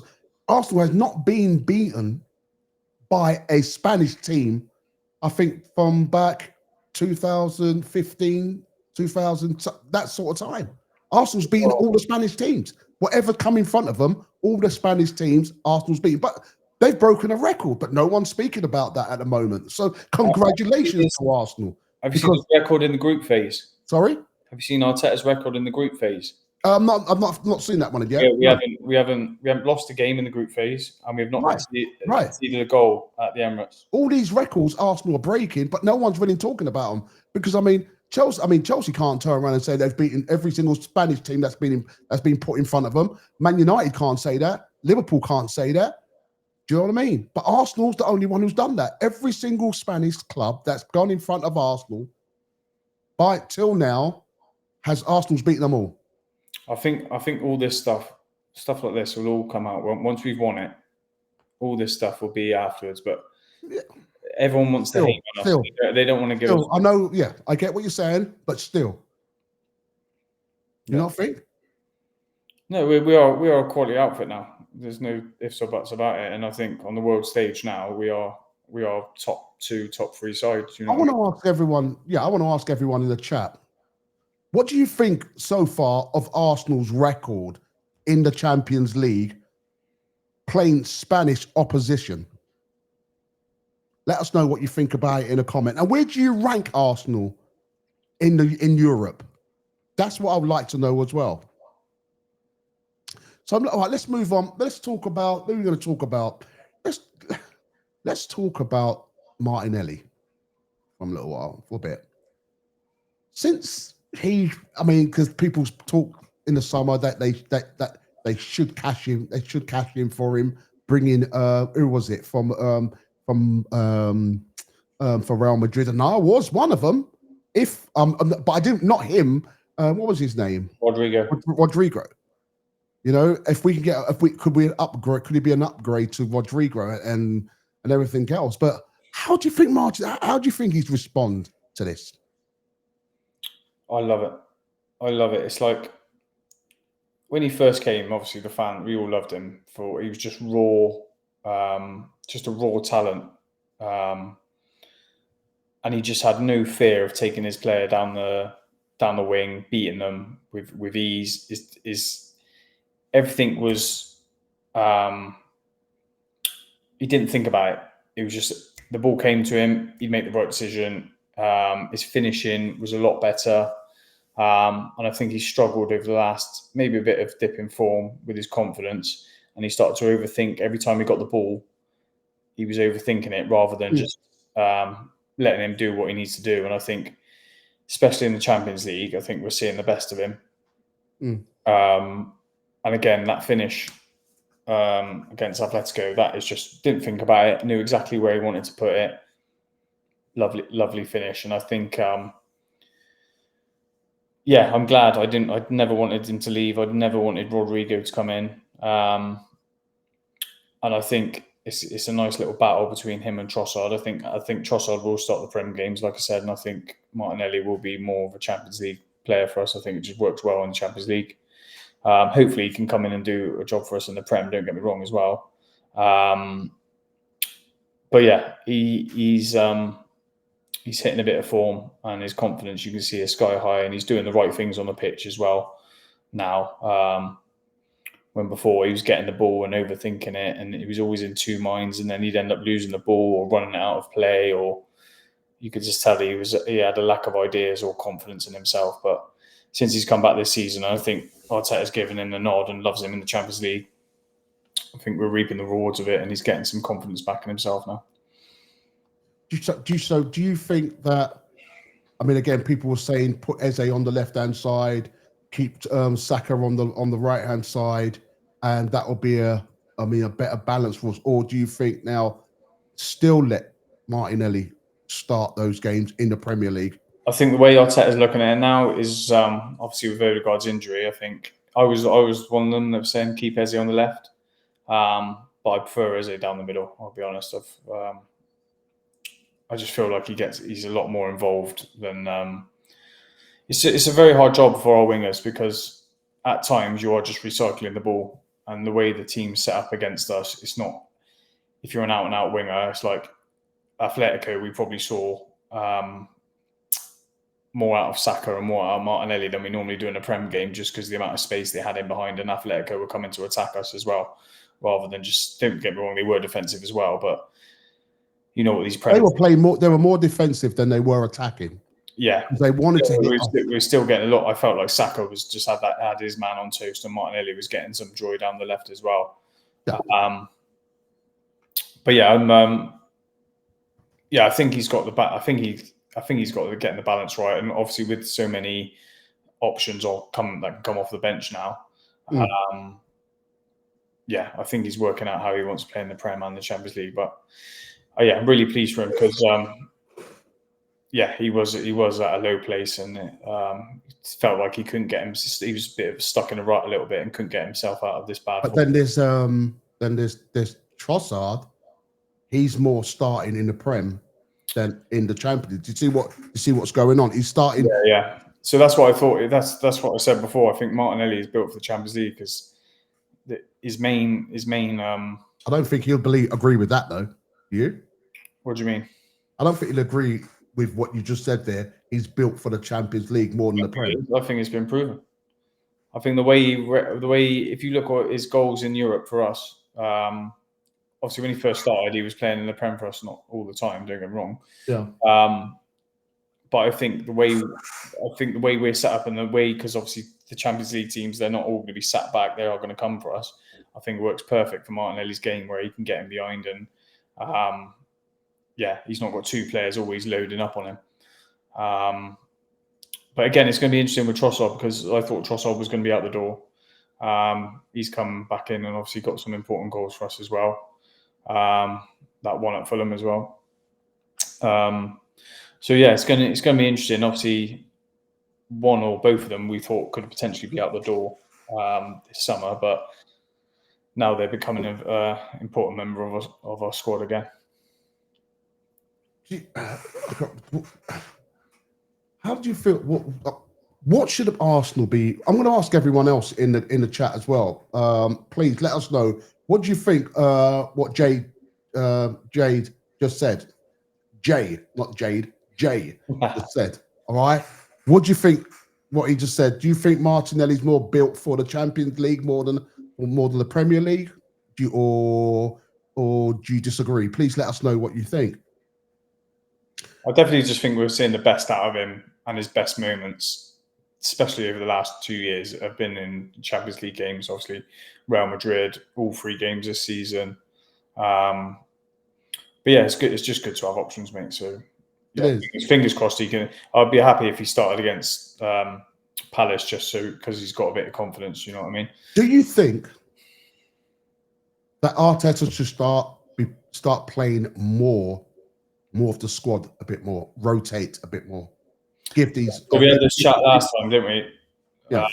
Arsenal has not been beaten by a Spanish team, I think, from back 2015, 2000, that sort of time. Arsenal's beaten all the Spanish teams. Whatever come in front of them, all the Spanish teams, Arsenal's beaten. But they've broken a record, but no one's speaking about that at the moment. So congratulations to Arsenal. Have you seen his record in the group phase? Sorry? Have you seen Arteta's record in the group phase? I've not seen that one yet. Yeah, we haven't lost a game in the group phase, and we have not conceded a goal at the Emirates. All these records Arsenal are breaking, but no one's really talking about them, because Chelsea can't turn around and say they've beaten every single Spanish team that's been put in front of them. Man United can't say that. Liverpool can't say that. Do you know what I mean? But Arsenal's the only one who's done that. Every single Spanish club that's gone in front of Arsenal till now has Arsenal's beaten them all. I think all this stuff like this will all come out once we've won it. All this stuff will be afterwards, but everyone wants to hate on us. They don't want to give us. I know. Yeah, I get what you're saying, but still, you not think? No, we are a quality outfit now. There's no ifs or buts about it, and I think on the world stage now we are top 2, top 3 sides. You know, I want to ask everyone. Yeah, I want to ask everyone in the chat. What do you think so far of Arsenal's record in the Champions League playing Spanish opposition? Let us know what you think about it in a comment. And where do you rank Arsenal in Europe? That's what I would like to know as well. So all right, let's move on. Let's talk about. Who are we going to talk about? Let's talk about Martinelli for a little while, for a bit. Since because people talk in the summer that they should cash in. They should cash in for him. Bring in who was it from for Real Madrid, and I was one of them. But I didn't. Not him. What was his name? Rodrigo. You know, could he be an upgrade to Rodrigo and everything else? But how do you think how do you think he's respond to this? I love it. It's like when he first came, obviously we all loved him for he was just raw, just a raw talent. And he just had no fear of taking his player down the wing, beating them with ease. Everything was he didn't think about it. It was just the ball came to him, he'd make the right decision. His finishing was a lot better. And I think he struggled over the last, maybe a bit of dip in form with his confidence, and he started to overthink every time he got the ball. He was overthinking it rather than just letting him do what he needs to do. And I think, especially in the Champions League, I think we're seeing the best of him. And again, that finish against Atletico, that is just, didn't think about it, knew exactly where he wanted to put it. Lovely finish. And I think, I'm glad I'd never wanted him to leave. I'd never wanted Rodrigo to come in. And I think it's a nice little battle between him and Trossard. I think Trossard will start the Prem games, like I said, and I think Martinelli will be more of a Champions League player for us. I think it just works well in the Champions League. Hopefully, he can come in and do a job for us in the Prem. Don't get me wrong, as well. But yeah, he's hitting a bit of form, and his confidence, you can see, is sky high, and he's doing the right things on the pitch as well now. When before he was getting the ball and overthinking it, and he was always in two minds, and then he'd end up losing the ball or running out of play, or you could just tell he had a lack of ideas or confidence in himself. But since he's come back this season, I think Arteta's given him the nod and loves him in the Champions League. I think we're reaping the rewards of it, and he's getting some confidence back in himself now. Do you think that? I mean, again, people were saying put Eze on the left-hand side, keep Saka on the right-hand side, and that will be a better balance for us. Or do you think now still let Martinelli start those games in the Premier League? I think the way Arteta's looking at it now is obviously with Odegaard's injury. I think I was one of them that was saying keep Eze on the left, but I prefer Eze down the middle. I'll be honest. I just feel like he's a lot more involved than. It's a very hard job for our wingers, because at times you are just recycling the ball, and the way the team's set up against us, it's not. If you're an out-and-out winger, it's like Atletico. We probably saw more out of Saka and more out of Martinelli than we normally do in a Prem game, just because the amount of space they had in behind, and Atletico were coming to attack us as well, rather than just, don't get me wrong, they were defensive as well, but you know what these Prem. They were playing more. They were more defensive than they were attacking. Yeah, they wanted to hit. We were still getting a lot. I felt like Saka was just had his man on toast, and Martinelli was getting some joy down the left as well. Yeah. But yeah, I think he's got the I think he's got getting the balance right, and obviously with so many options that can come off the bench now. I think he's working out how he wants to play in the Prem and the Champions League. But I'm really pleased for him, because he was at a low place, and it felt like he couldn't get him. He was a bit stuck in a rut a little bit and couldn't get himself out of this bad. But then there's Trossard. He's more starting in the Prem than in the Champions. Do you see what's going on? He's starting. Yeah. So that's what I thought. That's what I said before. I think Martinelli is built for the Champions League, because his main. I don't think he'll agree with that, though. You? What do you mean? I don't think he'll agree with what you just said there. He's built for the Champions League more than the Prem. I think it's been proven. I think the way if you look at his goals in Europe for us, obviously when he first started, he was playing in the Prem for us, not all the time. Don't get me wrong. Yeah. But I think the way we're set up, and the way, because obviously the Champions League teams, they're not all going to be sat back. They are going to come for us. I think it works perfect for Martinelli's game, where he can get in behind, and he's not got two players always loading up on him. But again, it's going to be interesting with Trossard, because I thought Trossard was going to be out the door. He's come back in and obviously got some important goals for us as well. That one at Fulham as well. It's going to be interesting. Obviously, one or both of them we thought could potentially be out the door this summer, but now they're becoming an important member of our squad again. How do you feel? What should Arsenal be? I'm going to ask everyone else in the chat as well. Please let us know. What do you think? What Jade just said. Not Jade. Jay just said. All right. What do you think? What he just said. Do you think Martinelli's more built for the Champions League more than the Premier League? Or do you disagree? Please let us know what you think. I definitely just think we're seeing the best out of him and his best moments especially over the last 2 years, have been in Champions League games. Obviously, Real Madrid, all 3 games this season. But yeah, it's good. It's just good to have options, mate. So It yeah, is. fingers crossed he can. I'd be happy if he started against Palace, just so because he's got a bit of confidence. You know what I mean? Do you think that Arteta should start playing more of the squad a bit more, rotate a bit more, give these? Well, we had this chat last time, didn't we? Yeah.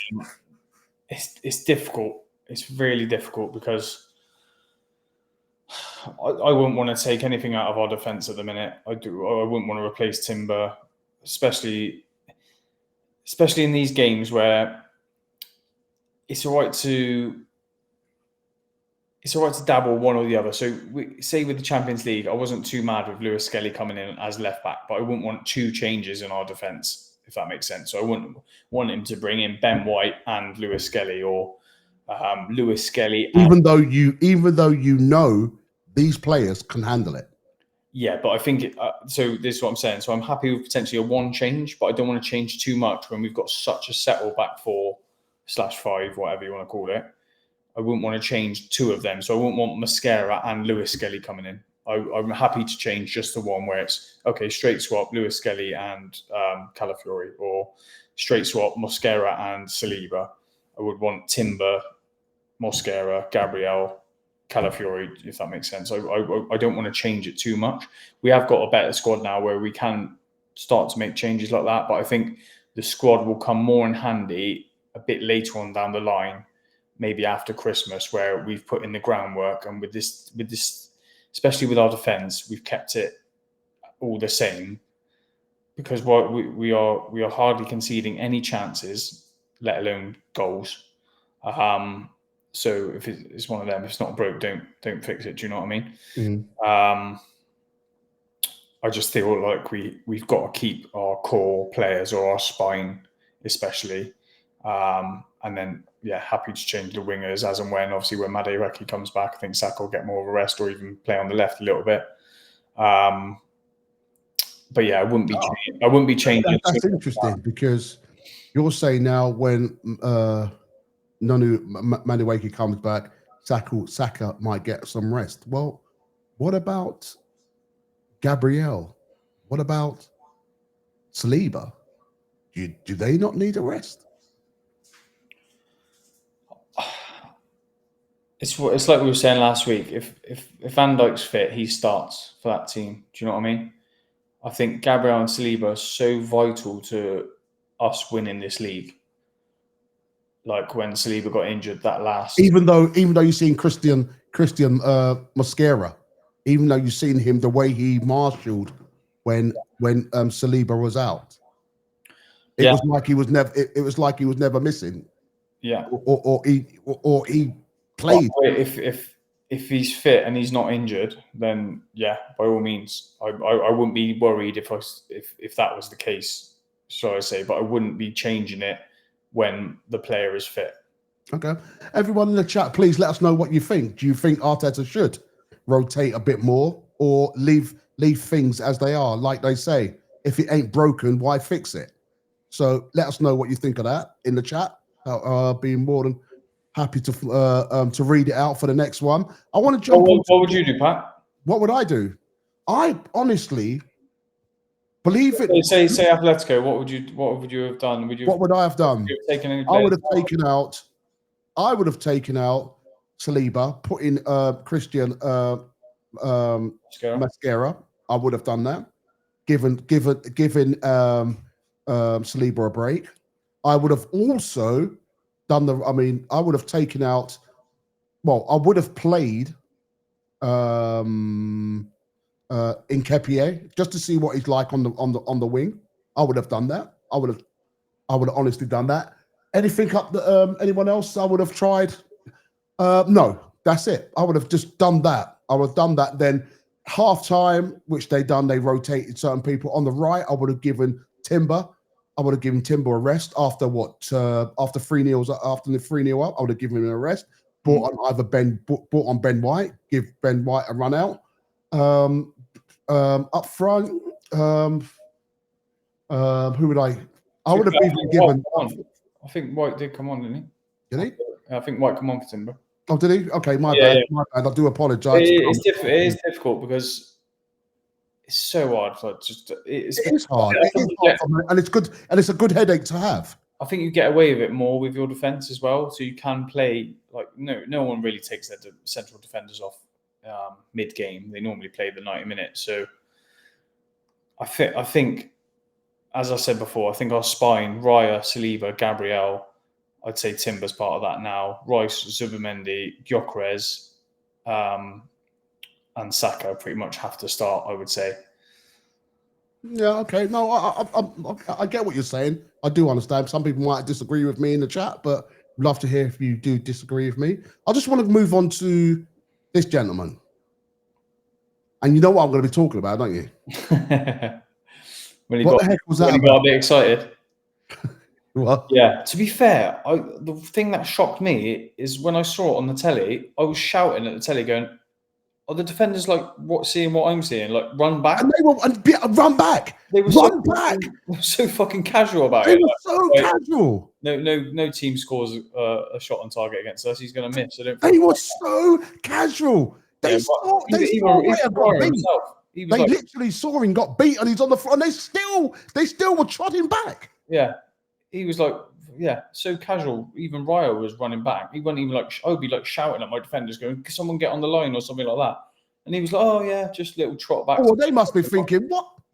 It's difficult. It's really difficult because I wouldn't want to take anything out of our defence at the minute. I wouldn't want to replace Timber, especially in these games where it's all right to dabble one or the other. So say with the Champions League, I wasn't too mad with Lewis Skelly coming in as left back, but I wouldn't want 2 changes in our defence, if that makes sense. So I wouldn't want him to bring in Ben White and Lewis Skelly, or Lewis Skelly. Even though you know these players can handle it. Yeah, but I think so. This is what I'm saying. So I'm happy with potentially a 1 change, but I don't want to change too much when we've got such a settle back 4/5, whatever you want to call it. I wouldn't want to change 2 of them. So I wouldn't want Mascara and Lewis Skelly coming in. I'm happy to change just the one where it's okay, straight swap Lewis Skelly and Calafiori, or straight swap Mosquera and Saliba. I would want Timber, Mosquera, Gabriel, Calafiori, if that makes sense. I don't want to change it too much. We have got a better squad now where we can start to make changes like that, but I think the squad will come more in handy a bit later on down the line, maybe after Christmas, where we've put in the groundwork, and with this, especially with our defence, we've kept it all the same, because we are hardly conceding any chances, let alone goals. So if it's one of them, if it's not broke, don't fix it. Do you know what I mean? Mm-hmm. I just feel like we've got to keep our core players, or our spine especially, and then happy to change the wingers as and when. Obviously, when Madereki comes back, I think Saka will get more of a rest, or even play on the left a little bit. But yeah, I wouldn't be changing. That's interesting, because you're saying now when Madueke comes back, Saka might get some rest. Well, what about Gabriel? What about Saliba? Do they not need a rest? It's like we were saying last week. If Van Dijk's fit, he starts for that team. Do you know what I mean? I think Gabriel and Saliba are so vital to us winning this league. Like when Saliba got injured that last, even though you've seen Christian Mosquera, even though you've seen him, the way he marshalled when Saliba was out, it was like he was never. It was like he was never missing. Yeah, or he played. But if he's fit and he's not injured, then yeah, by all means, I wouldn't be worried if that was the case, shall I say? But I wouldn't be changing it when the player is fit. Okay, everyone in the chat, please let us know what you think. Do you think Arteta should rotate a bit more, or leave things as they are? Like they say, if it ain't broken, why fix it? So let us know what you think of that in the chat. I'll be more than happy to read it out for the next one. I want to jump. What would you do, Pat? What would I do? I honestly believe it. Say Atletico. What would you have done? What would I have done? I would have taken out. I would have taken out Saliba, put in Christian Mascara. I would have done that. Given Saliba a break. I would have also done I would have taken out. Well, I would have played Nketiah just to see what he's like on the wing. I would have done that. I would have honestly done that. Anything up the anyone else? I would have tried. No, that's it. I would have just done that. I would have done that. Then half time, which they rotated certain people on the right. I would have given Timber. I would have given Timber a rest after after 3-0 after the 3-0 up. I would have given him a rest. Brought on Ben White. Give Ben White a run out. Up front, who would I? I would have even given. I think White did come on, didn't he? Did he? I think White come on for Timber. Oh, did he? Okay, my Yeah, bad. yeah. My bad. I do apologise. It is difficult because it's so hard. Like It is hard. It is hard, and it's good, and it's a good headache to have. I think you get away with it more with your defense as well, so you can play like no one really takes their central defenders off mid game. They normally play the 90 minutes. So I think, as I said before, I think our spine: Raya, Saliba, Gabriel. I'd say Timber's part of that now. Rice, Zubimendi, Gyökeres, and Saka pretty much have to start, I would say. Yeah, okay. No, I get what you're saying. I do understand. Some people might disagree with me in the chat, but I'd love to hear if you do disagree with me. I just want to move on to this gentleman. And you know what I'm going to be talking about, don't you? What the heck was that? When you got a bit excited. What? Yeah. To be fair, the thing that shocked me is when I saw it on the telly, I was shouting at the telly, going, "Are the defenders seeing what I'm seeing? Like run back!" And they were run back. They were so fucking casual about it. They were so casual. No team scores a shot on target against us. He's going to miss. They were so casual. They saw Raya got beat. They literally saw him got beat, and he's on the front. And they still were trotting back. Yeah, he was so casual. Even Raya was running back. He wasn't even I would be shouting at my defenders, going, "Can someone get on the line or something like that?" And he was like, "Oh yeah, just little trot back." Oh, well, they must be thinking,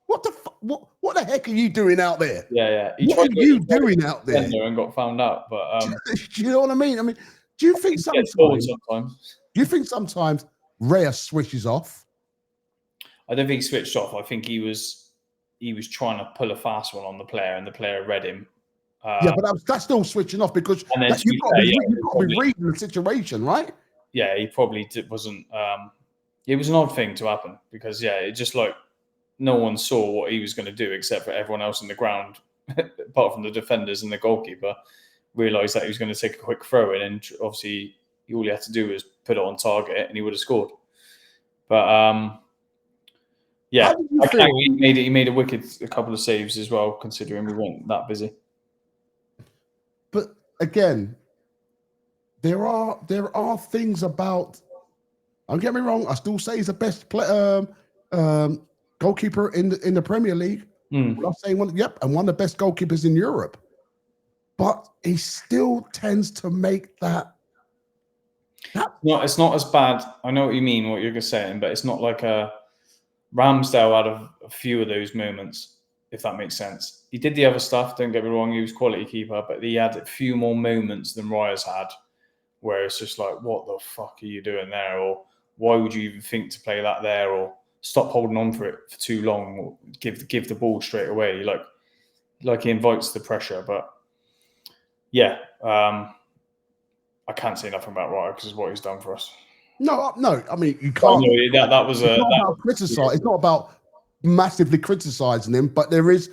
what the heck are you doing out there? Yeah. What are you doing out there? And got found out. But do you know what I mean? Do you think sometimes? Do you think sometimes Raya switches off? I don't think he switched off. I think he was trying to pull a fast one on the player, and the player read him. Yeah, but that's still switching off because you've got to be reading the situation, right? Yeah, he probably wasn't. It was an odd thing to happen because it just no one saw what he was going to do except for everyone else in the ground, apart from the defenders and the goalkeeper, realised that he was going to take a quick throw in, and obviously all he had to do was put it on target, and he would have scored. But he made a couple of saves as well, considering we weren't that busy. But again, there are things about. Don't get me wrong. I still say he's the best goalkeeper in the Premier League. I'm saying and one of the best goalkeepers in Europe. But he still tends to make that. No, it's not as bad. I know what you mean, what you're saying, but it's not like a Ramsdale had a few of those moments, if that makes sense. He did the other stuff. Don't get me wrong. He was quality keeper, but he had a few more moments than Raya's had, where it's just like, what the fuck are you doing there? Or why would you even think to play that there? Or stop holding on for it for too long? Or give the ball straight away. Like he invites the pressure. But yeah, I can't say nothing about Raya because it's what he's done for us. No. I mean, you can't. That was it's not about criticize. It's not about massively criticizing him, but there is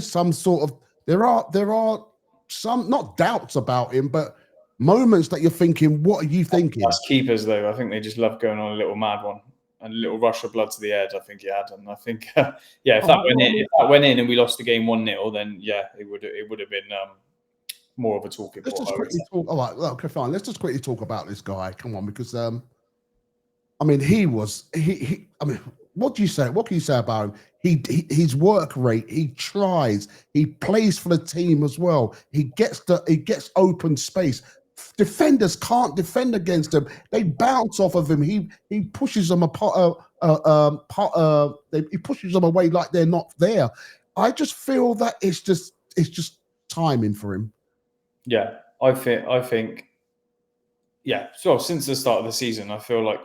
some sort of there are some not doubts about him, but moments that you're thinking, what are you thinking? That's keepers, though. I think they just love going on a little mad one and a little rush of blood to the head. I think he had, and I think if that went in and we lost the game 1-0, then it would have been more of a talking point. Let's just quickly talk. All right, okay, fine. Let's just quickly talk about this guy. Come on, because I mean, he I mean, what do you say? What can you say about him? His work rate. He tries. He plays for the team as well. He gets open space. Defenders can't defend against him. They bounce off of him. He pushes them apart. He pushes them away like they're not there. I just feel that it's just timing for him. Yeah, I think. Yeah, so since the start of the season, I feel like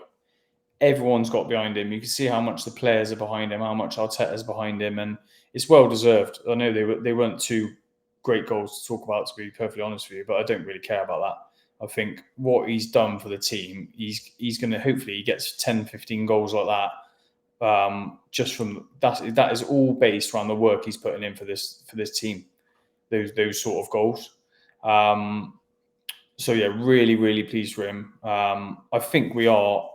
everyone's got behind him. You can see how much the players are behind him, how much Arteta's behind him, and it's well deserved. I know they weren't two great goals to talk about, to be perfectly honest with you, but I don't really care about that. I think what he's done for the team, he's going to hopefully he gets 10, 15 goals like that. Just from that is all based around the work he's putting in for this team. Those sort of goals. So yeah, really, really pleased for him. I think we are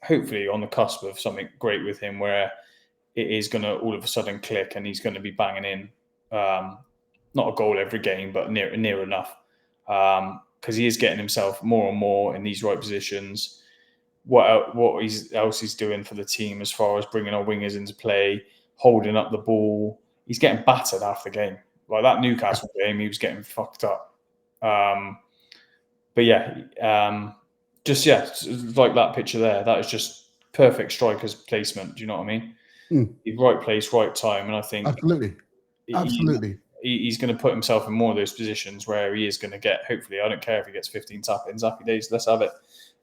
hopefully on the cusp of something great with him, where it is going to all of a sudden click and he's going to be banging in not a goal every game, but near enough. Because he is getting himself more and more in these right positions. What else he's doing for the team as far as bringing our wingers into play, holding up the ball. He's getting battered after the game. Like that Newcastle game, he was getting fucked up. But yeah, just like that picture there. That is just perfect striker's placement. Do you know what I mean? Right place, right time, and I think absolutely. He's going to put himself in more of those positions where he is going to get. Hopefully, I don't care if he gets 15 tap-ins. Happy days. Let's have it.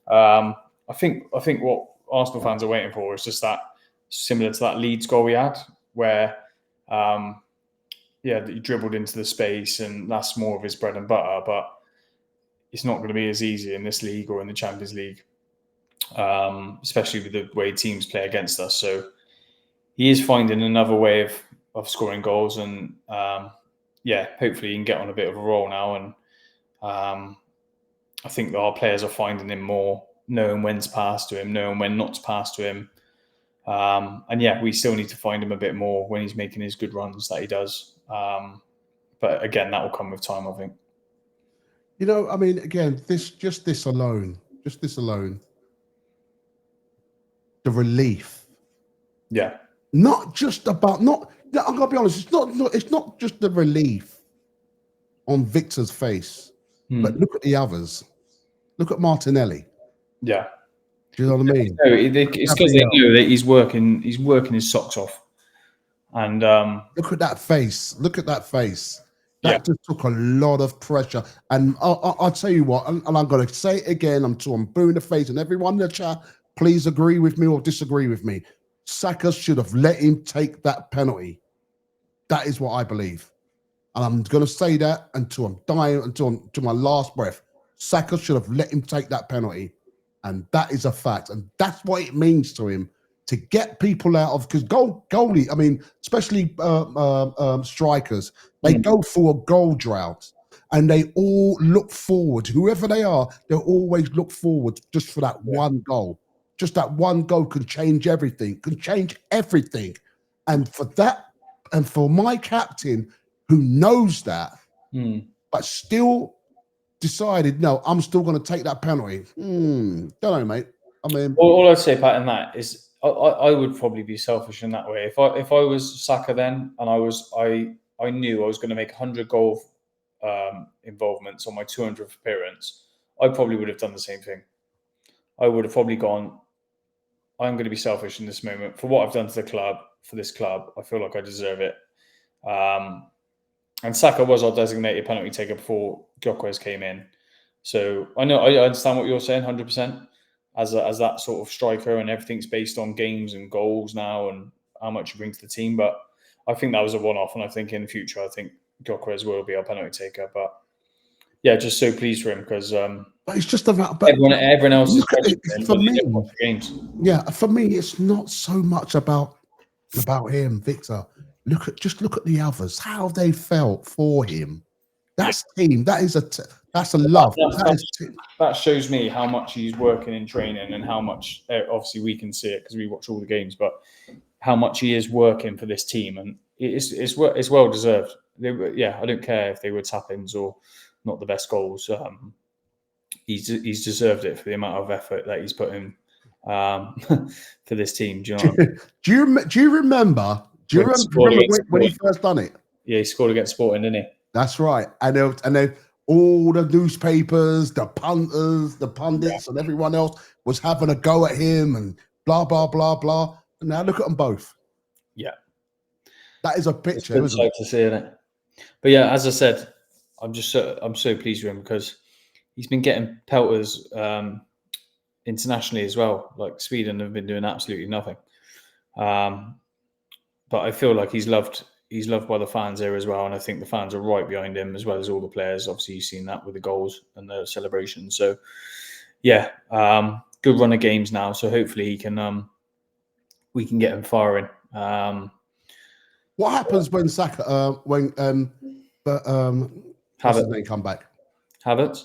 I think what Arsenal fans are waiting for is just that similar to that Leeds goal we had, where he dribbled into the space, and that's more of his bread and butter. But it's not going to be as easy in this league or in the Champions League, especially with the way teams play against us. So he is finding another way of scoring goals, and hopefully he can get on a bit of a roll now. And I think that our players are finding him more, knowing when to pass to him, knowing when not to pass to him. We still need to find him a bit more when he's making his good runs that he does. But again, that will come with time, I think. You know, I mean, again, this alone, the relief. Yeah. I'm gonna be honest, it's not just the relief on Victor's face, but look at the others. Look at Martinelli. Yeah. Do you know what I mean? It's because they know that he's working his socks off. And look at that face. That just took a lot of pressure. And I'll tell you what, and I'm going to say it again, I'm blue in the face, and everyone in the chat, please agree with me or disagree with me. Saka should have let him take that penalty. That is what I believe. And I'm going to say that until I'm dying, until my last breath. Saka should have let him take that penalty. And that is a fact. And that's what it means to him, to get people out of, because goalie, I mean, especially strikers, they go through a goal drought and they all look forward. Whoever they are, they'll always look forward just for that one goal. Just that one goal can change everything, And for that, and for my captain who knows that, but still decided, no, I'm still going to take that penalty. Don't know, mate. I mean, all I'd say, Pat, in that is I would probably be selfish in that way. If I was Saka then, and I knew I was going to make 100 goal involvements on my 200th appearance, I probably would have done the same thing. I would have probably gone, I'm going to be selfish in this moment for what I've done to the club, for this club. I feel like I deserve it. And Saka was our designated penalty taker before Gyökeres came in. So I understand what you're saying, 100%. As that sort of striker, and everything's based on games and goals now and how much you bring to the team. But I think that was a one-off, and I think in the future, I think Gyökeres will be our penalty taker. But yeah, just so pleased for him because but it's just about everyone else is for me. Yeah, for me, it's not so much about him, Victor. Look at the others, how they felt for him. That's team. That's a love. That shows me how much he's working in training and how much. Obviously, we can see it because we watch all the games, but how much he is working for this team, and it's well deserved. I don't care if they were tap-ins or not the best goals. He's deserved it for the amount of effort that he's put in for this team. Do you know? Do you remember? Do you remember when he first done it? Yeah, he scored against Sporting, didn't he? That's right. And then all the newspapers, the punters, the pundits, and everyone else was having a go at him and blah, blah, blah, blah. And now look at them both. Yeah. That is a picture. It's good to see, isn't it? But yeah, as I said, I'm so pleased with him because he's been getting pelters internationally as well. Like Sweden have been doing absolutely nothing. But I feel like he's loved by the fans here as well, and I think the fans are right behind him as well as all the players. Obviously, you've seen that with the goals and the celebrations. So, yeah, good run of games now. So hopefully he can, we can get him firing. What happens when Saka, what's his name come back? Havertz?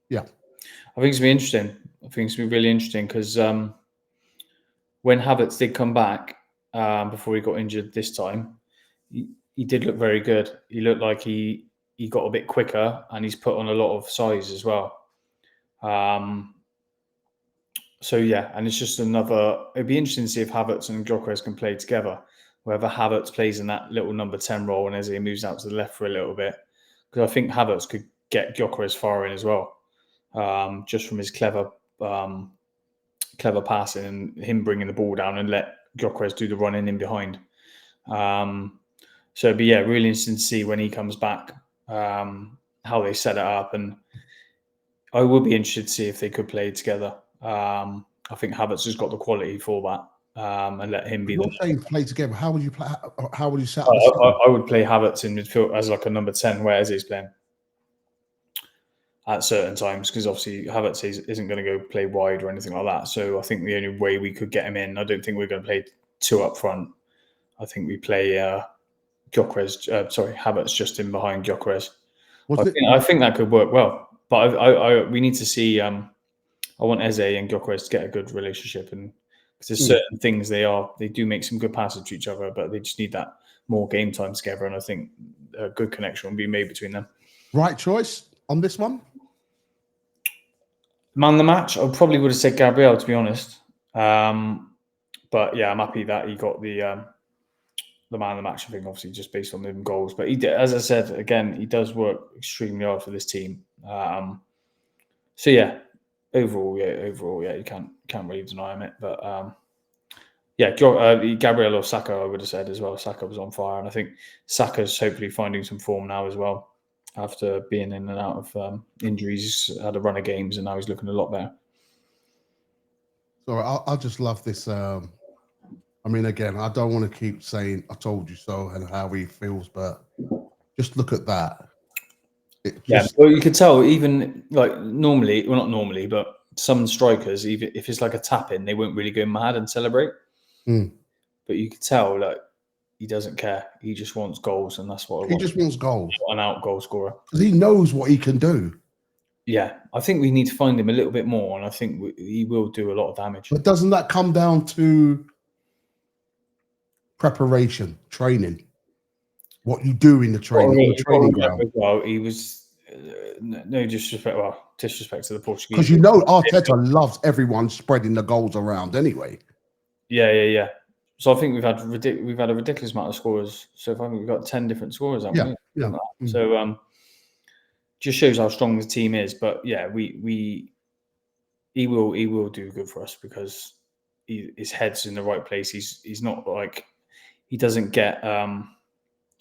Yeah, I think it's gonna be interesting. I think it's gonna be really interesting because when Havertz did come back before he got injured this time, he did look very good. He looked like he got a bit quicker, and he's put on a lot of size as well. So yeah, and it's just another. It'd be interesting to see if Havertz and Gyökeres can play together. Whether Havertz plays in that little number 10 role and Eze moves out to the left for a little bit, because I think Havertz could get Gyökeres far in as well, just from his clever passing and him bringing the ball down and let Gyökeres do the running in behind. So it'd be really interesting to see when he comes back how they set it up, and I would be interested to see if they could play together. I think Havertz has got the quality for that, and let him be. You're saying play together. How would you play? How would you set up? I would play Havertz in midfield as like a number 10, whereas he's playing at certain times, because obviously Havertz isn't going to go play wide or anything like that. So I think the only way we could get him in, I don't think we're going to play 2 up front. I think we play Havertz just in behind Gyökeres. I think that could work well, but we need to see. I want Eze and Gyökeres to get a good relationship, and because there's certain things they do make some good passes to each other, but they just need that more game time together, and I think a good connection will be made between them. Right choice on this one. Man of the match, I probably would have said Gabriel, to be honest. But yeah, I'm happy that he got the man of the match. I think obviously just based on the goals, but he did, as I said again, he does work extremely hard for this team. So yeah. Overall, you can't really deny him it. But Gabriel or Saka, I would have said as well. Saka was on fire, and I think Saka's hopefully finding some form now as well, after being in and out of injuries, had a run of games, and now he's looking a lot better. Sorry, I just love this. I mean, again, I don't want to keep saying "I told you so" and how he feels, but just look at that. Well, you could tell, even like normally, well, not normally, but some strikers, even if it's like a tap in, they won't really go mad and celebrate. But you could tell that he doesn't care. He just wants goals, and that's what he just wants goals. An out goal scorer, because he knows what he can do. Yeah, I think we need to find him a little bit more, and I think he will do a lot of damage. But doesn't that come down to preparation, training? What you do in the training ground. Well, he was no disrespect. Well, disrespect to the Portuguese, because you know Arteta loves everyone spreading the goals around anyway. Yeah. So I think we've had a ridiculous amount of scorers. So I think we've got 10 different scorers. Yeah. So just shows how strong the team is. But yeah, he will do good for us, because his head's in the right place. He's not like, he doesn't get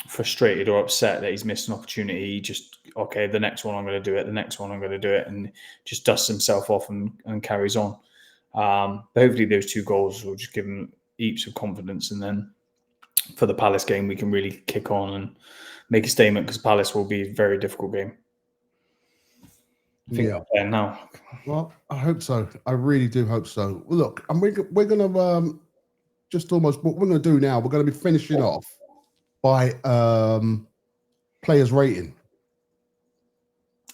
frustrated or upset that he's missed an opportunity. He just, okay, the next one I'm going to do it, the next one I'm going to do it, and just dusts himself off and carries on. But hopefully those 2 goals will just give him heaps of confidence, and then for the Palace game we can really kick on and make a statement, because Palace will be a very difficult game. I think now. Well, I hope so. I really do hope so. Look, and we're going to just almost, what we're going to do now, we're going to be finishing off by players rating.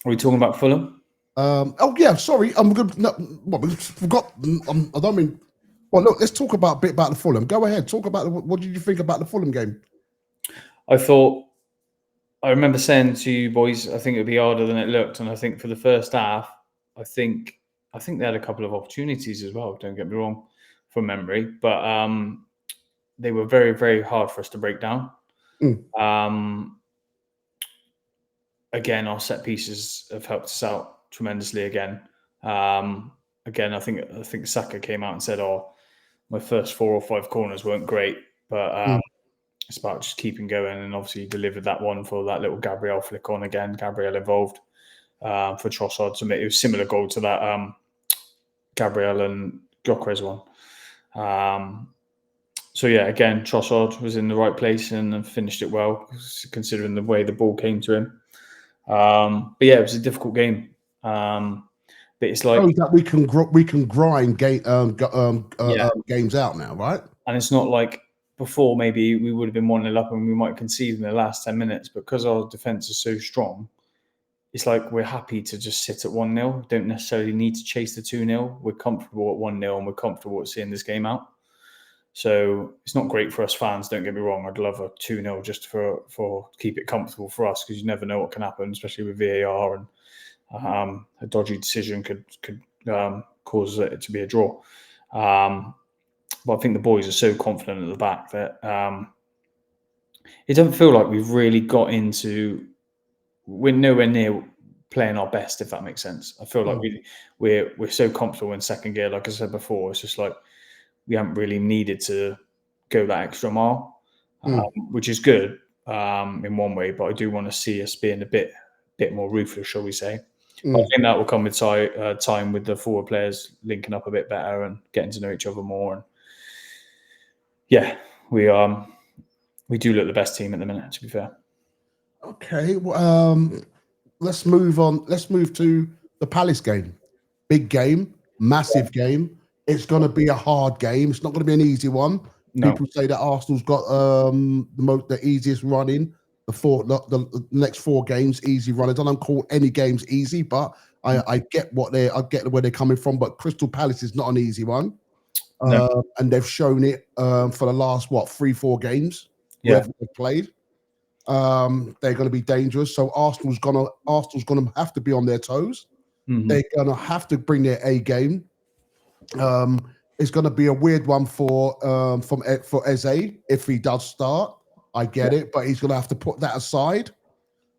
Are we talking about Fulham? Oh yeah, sorry. I'm good. No, we forgot. I don't mean. Well, look. Let's talk a bit about the Fulham. Go ahead. Talk about what did you think about the Fulham game? I remember saying to you boys, I think it would be harder than it looked, and I think for the first half, I think they had a couple of opportunities as well. Don't get me wrong, from memory, but they were very, very hard for us to break down. Again, our set pieces have helped us out tremendously. Again, I think Saka came out and said, "Oh, my first 4 or 5 corners weren't great, but it's about just keeping going." And obviously, he delivered that one for that little Gabriel flick on again. Gabriel involved for Trossard to make it was similar goal to that Gabriel and Gyökeres one. So yeah, again, Trossard was in the right place and finished it well, considering the way the ball came to him. But yeah, it was a difficult game. But it's like that we can grind games out now, right? And it's not like before. Maybe we would have been 1-0 up and we might concede in the last 10 minutes, but because our defense is so strong, it's like we're happy to just sit at 1-0. Don't necessarily need to chase the 2-0. We're comfortable at 1-0 and we're comfortable at seeing this game out. So it's not great for us fans. Don't get me wrong. I'd love a 2-0 just for keep it comfortable for us, because you never know what can happen, especially with VAR, and a dodgy decision could cause it to be a draw. But I think the boys are so confident at the back that it doesn't feel like we've really got into. We're nowhere near playing our best, if that makes sense. I feel like we're so comfortable in second gear. Like I said before, it's just like we haven't really needed to go that extra mile, which is good in one way. But I do want to see us being a bit more ruthless, shall we say? But I think that will come with time, with the forward players linking up a bit better and getting to know each other more. And yeah, we do look the best team at the minute, to be fair. Okay, let's move on. Let's move to the Palace game. Big game, massive game. It's going to be a hard game. It's not going to be an easy one. No. People say that Arsenal's got the easiest running. The next 4 games easy runners. I don't call any games easy, but I get where they're coming from. But Crystal Palace is not an easy one, and they've shown it for the last 3-4 games they've played. They're going to be dangerous. So Arsenal's gonna have to be on their toes. They're going to have to bring their A game. It's going to be a weird one for Eze if he does start. I get it, but he's going to have to put that aside.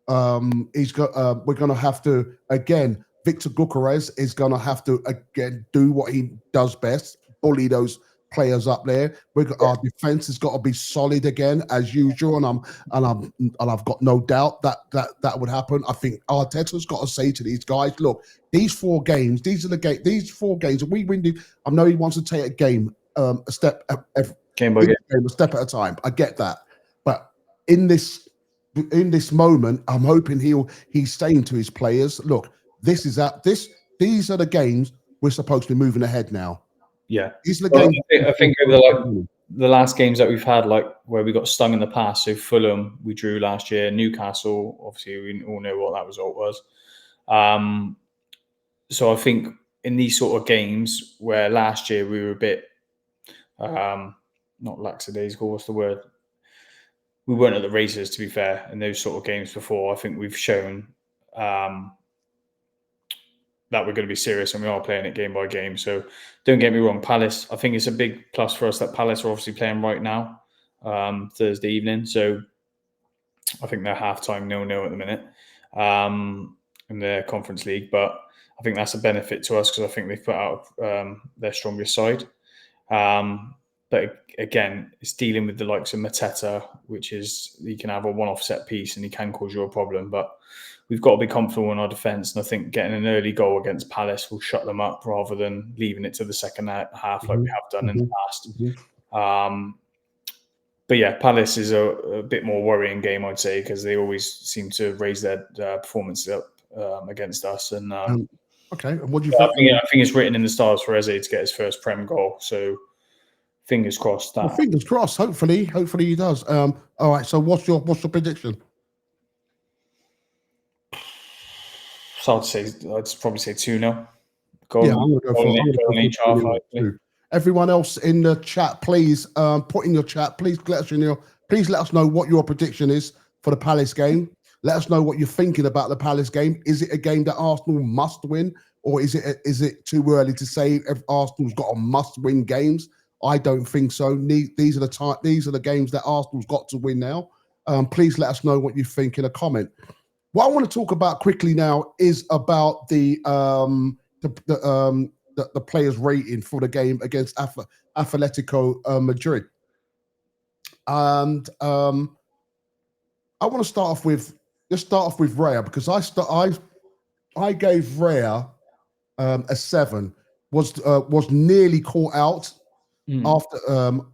We're going to have to again. Victor Gyökeres is going to have to again do what he does best: bully those players up there. Our defense has got to be solid again, as usual, and I've got no doubt that would happen. I think Arteta's got to say to these guys, look, these 4 games, these 4 games, we win. I know he wants to take a game a step game by game, a step at a time. I get that, but in this moment, I'm hoping he's saying to his players, look, these are the games we're supposed to be moving ahead now. Yeah, these are the games. I think over the last games that we've had, like where we got stung in the past. So Fulham, we drew last year. Newcastle, obviously, we all know what that result was. So I think in these sort of games where last year we were a bit not lackadaisical, what's the word? We weren't at the races, to be fair. In those sort of games before, I think we've shown that we're going to be serious, and we are playing it game by game. So don't get me wrong, Palace, I think it's a big plus for us that Palace are obviously playing right now, Thursday evening. So I think they're half-time 0-0 at the minute in their Conference League. But I think that's a benefit to us because I think they've put out their strongest side. But again, it's dealing with the likes of Mateta, which is he can have a one-off set piece and he can cause you a problem. But we've got to be comfortable in our defence, and I think getting an early goal against Palace will shut them up rather than leaving it to the second half like we have done in the past. But yeah, Palace is a bit more worrying game, I'd say, because they always seem to raise their performance up against us. And okay, and what do you think? I think it's written in the stars for Eze to get his first Prem goal. So fingers crossed that. Well, fingers crossed. Hopefully he does. All right. So what's your prediction? It's hard to say. I'd probably say 2-0. Yeah, I'm going to go for 2. Everyone else in the chat, please put in your chat. Please let us know what your prediction is for the Palace game. Let us know what you're thinking about the Palace game. Is it a game that Arsenal must win, or is it too early to say if Arsenal's got a must-win games? I don't think so. These are the games that Arsenal's got to win now. Please let us know what you think in a comment. What I want to talk about quickly now is about the players' rating for the game against Atletico Madrid, and I want to start off with Raya because I gave Raya a 7. Was nearly caught out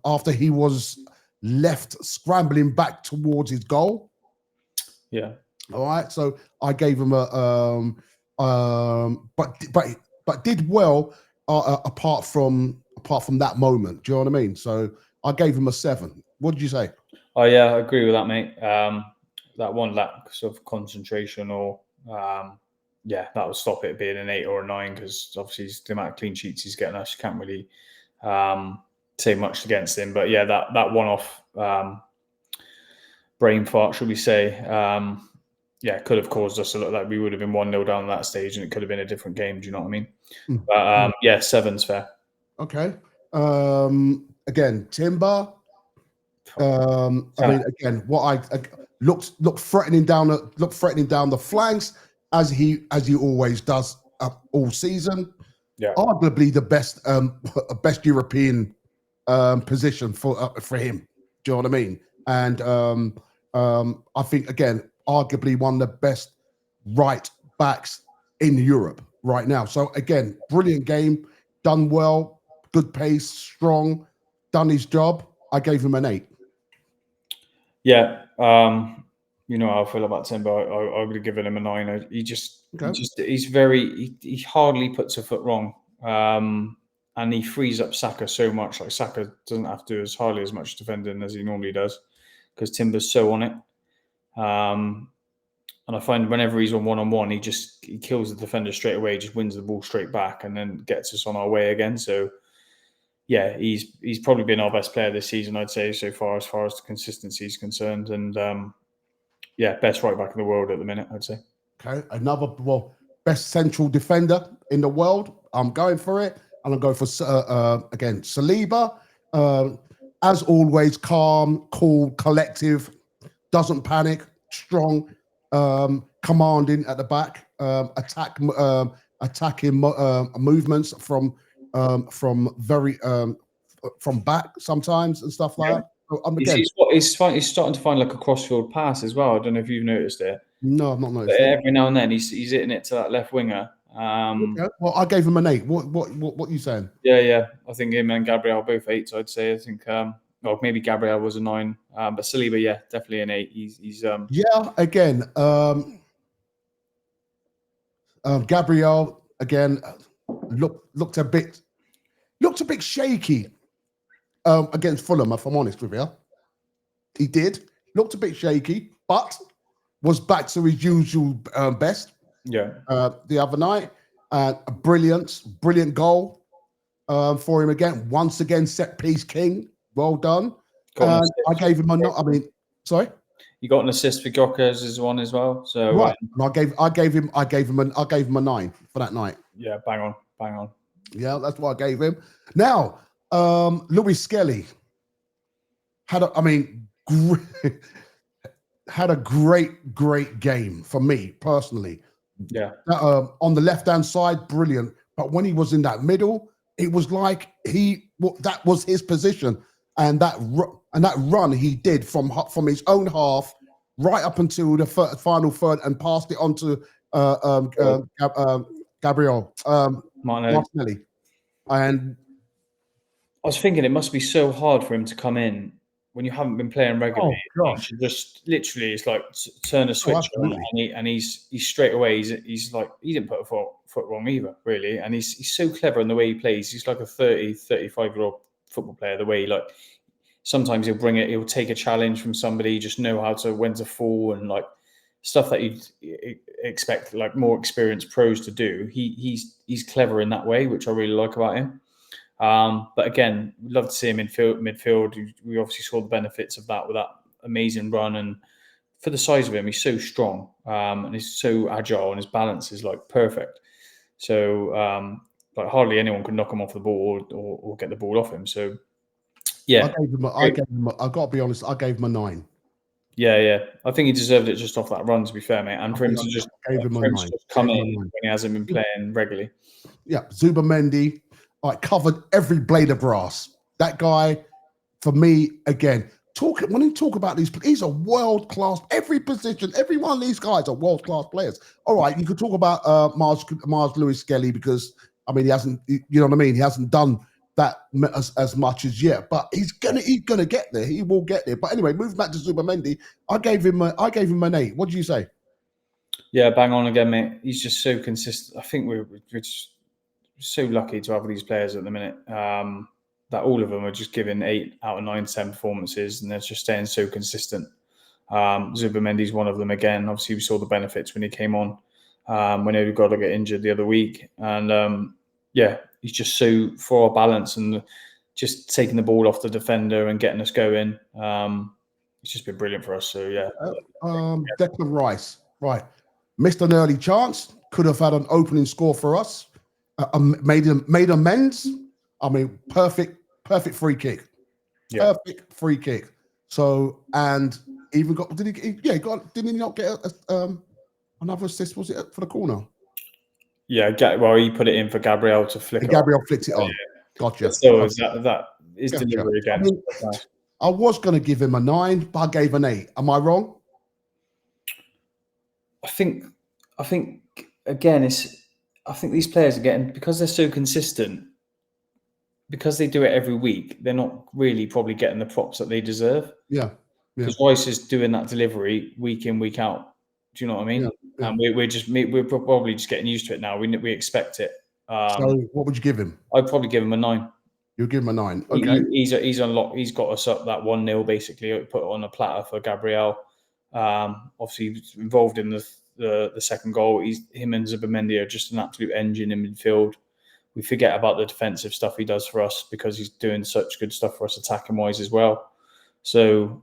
after he was left scrambling back towards his goal. Yeah. All right. So I gave him a but did well apart from that moment. Do you know what I mean? So I gave him a 7. What did you say? Oh yeah, I agree with that, mate. That one lack of concentration, or that will stop it being an 8 or a 9 because obviously the amount of clean sheets he's getting us, you can't really say much against him. But yeah, that one-off brain fart, should we say, could have caused us to look like we would have been 1-0 down at that stage, and it could have been a different game. Do you know what I mean? But yeah, 7's fair. Okay. Again, Timber. I mean, again, what I looked threatening down the flanks as he always does all season. Yeah. Arguably the best European position for him. Do you know what I mean? And I think again, arguably one of the best right backs in Europe right now. So again, brilliant game, done well, good pace, strong, done his job. I gave him an 8. Yeah, you know how I feel about Timber. I would have given him a 9. He hardly puts a foot wrong, and he frees up Saka so much. Like Saka doesn't have to do hardly as much defending as he normally does because Timber's so on it. And I find whenever he's on one-on-one, he kills the defender straight away, just wins the ball straight back, and then gets us on our way again. So yeah, he's probably been our best player this season, I'd say, so far as the consistency is concerned. And best right back in the world at the minute, I'd say. Okay, best central defender in the world. I'm going for it, and I'm going for again Saliba. As always, calm, cool, collective, doesn't panic, strong, commanding at the back, attacking movements from back sometimes and stuff like that. So he's starting to find like a crossfield pass as well. I don't know if you've noticed it. No, I've not noticed. But every now and then he's hitting it to that left winger. Okay. Well, I gave him an 8. What are you saying? Yeah. I think him and Gabriel are both 8s. I'd say. I think maybe Gabriel was a 9, but Saliba, yeah, definitely an 8. He's again. Gabriel again looked a bit shaky against Fulham. If I'm honest with you, he looked a bit shaky, but was back to his usual best. Yeah. The other night, a brilliant goal for him again. Once again, set piece king. Well done. I gave him sorry. You got an assist for Gyökeres one as well. So right, I gave him a 9 for that night. Yeah, bang on. Yeah, that's what I gave him. Now, Louis Skelly had a great game for me personally. Yeah. On the left-hand side, brilliant. But when he was in that middle, it was like that was his position, and that run he did from his own half right up until the final third, and passed it on to Gabriel Martinelli. And I was thinking it must be so hard for him to come in when you haven't been playing regularly. Oh gosh! Just literally, it's like turn a switch on, and he's straight away. He's like, he didn't put a foot wrong either, really. And he's so clever in the way he plays. He's like a 35-year-old football player. The way sometimes he'll take a challenge from somebody, just know when to fall, and like stuff that you'd expect like more experienced pros to do. He's clever in that way, which I really like about him. But again, we'd love to see him in midfield. We obviously saw the benefits of that with that amazing run, and for the size of him, he's so strong, and he's so agile, and his balance is like perfect. So like hardly anyone can knock him off the ball or get the ball off him. So yeah, I got to be honest, I gave him a 9. Yeah. I think he deserved it just off that run, to be fair, mate. And for him to just come in when he hasn't been playing regularly. Yeah, Zubamendi covered every blade of grass. That guy, for me, again, when you talk about these, he's a world-class, every position, every one of these guys are world-class players. All right, you could talk about Mars Lewis Skelly because, I mean, he hasn't, you know what I mean? He hasn't done that as much as yet, but he's gonna get there. He will get there. But anyway, moving back to Zubamendi, I gave him an 8. What did you say? Yeah, bang on again, mate. He's just so consistent. I think we're just so lucky to have these players at the minute. That all of them are just giving 8 out of 9, 10 performances, and they're just staying so consistent. Zubamendi's one of them again. Obviously, we saw the benefits when he came on. When Odegaard got injured the other week, and he's just so for our balance and just taking the ball off the defender and getting us going. It's just been brilliant for us. So yeah. Declan Rice, right, missed an early chance. Could have had an opening score for us. Made amends. I mean, perfect free kick. Yeah. Perfect free kick. So, and even got didn't he not get another assist? Was it for the corner? Yeah, well, he put it in for Gabriel to flick And it Gabriel flicked it on. Gotcha. But still, that is delivery I again. mean, I was going to give him a 9, but I gave an 8. Am I wrong? I think again, I think these players are getting, because they're so consistent, because they do it every week, they're not really probably getting the props that they deserve. Yeah. Because Rice is doing that delivery week in, week out. Do you know what I mean? Yeah. And we're probably just getting used to it now. We expect it. So what would you give him? I'd probably give him a 9. You'll give him a 9. Okay. He's unlocked. He's got us up that 1-0 basically. Put it on a platter for Gabriel. Obviously he's involved in the second goal. Him and Zubimendi are just an absolute engine in midfield. We forget about the defensive stuff he does for us because he's doing such good stuff for us attacking wise as well. So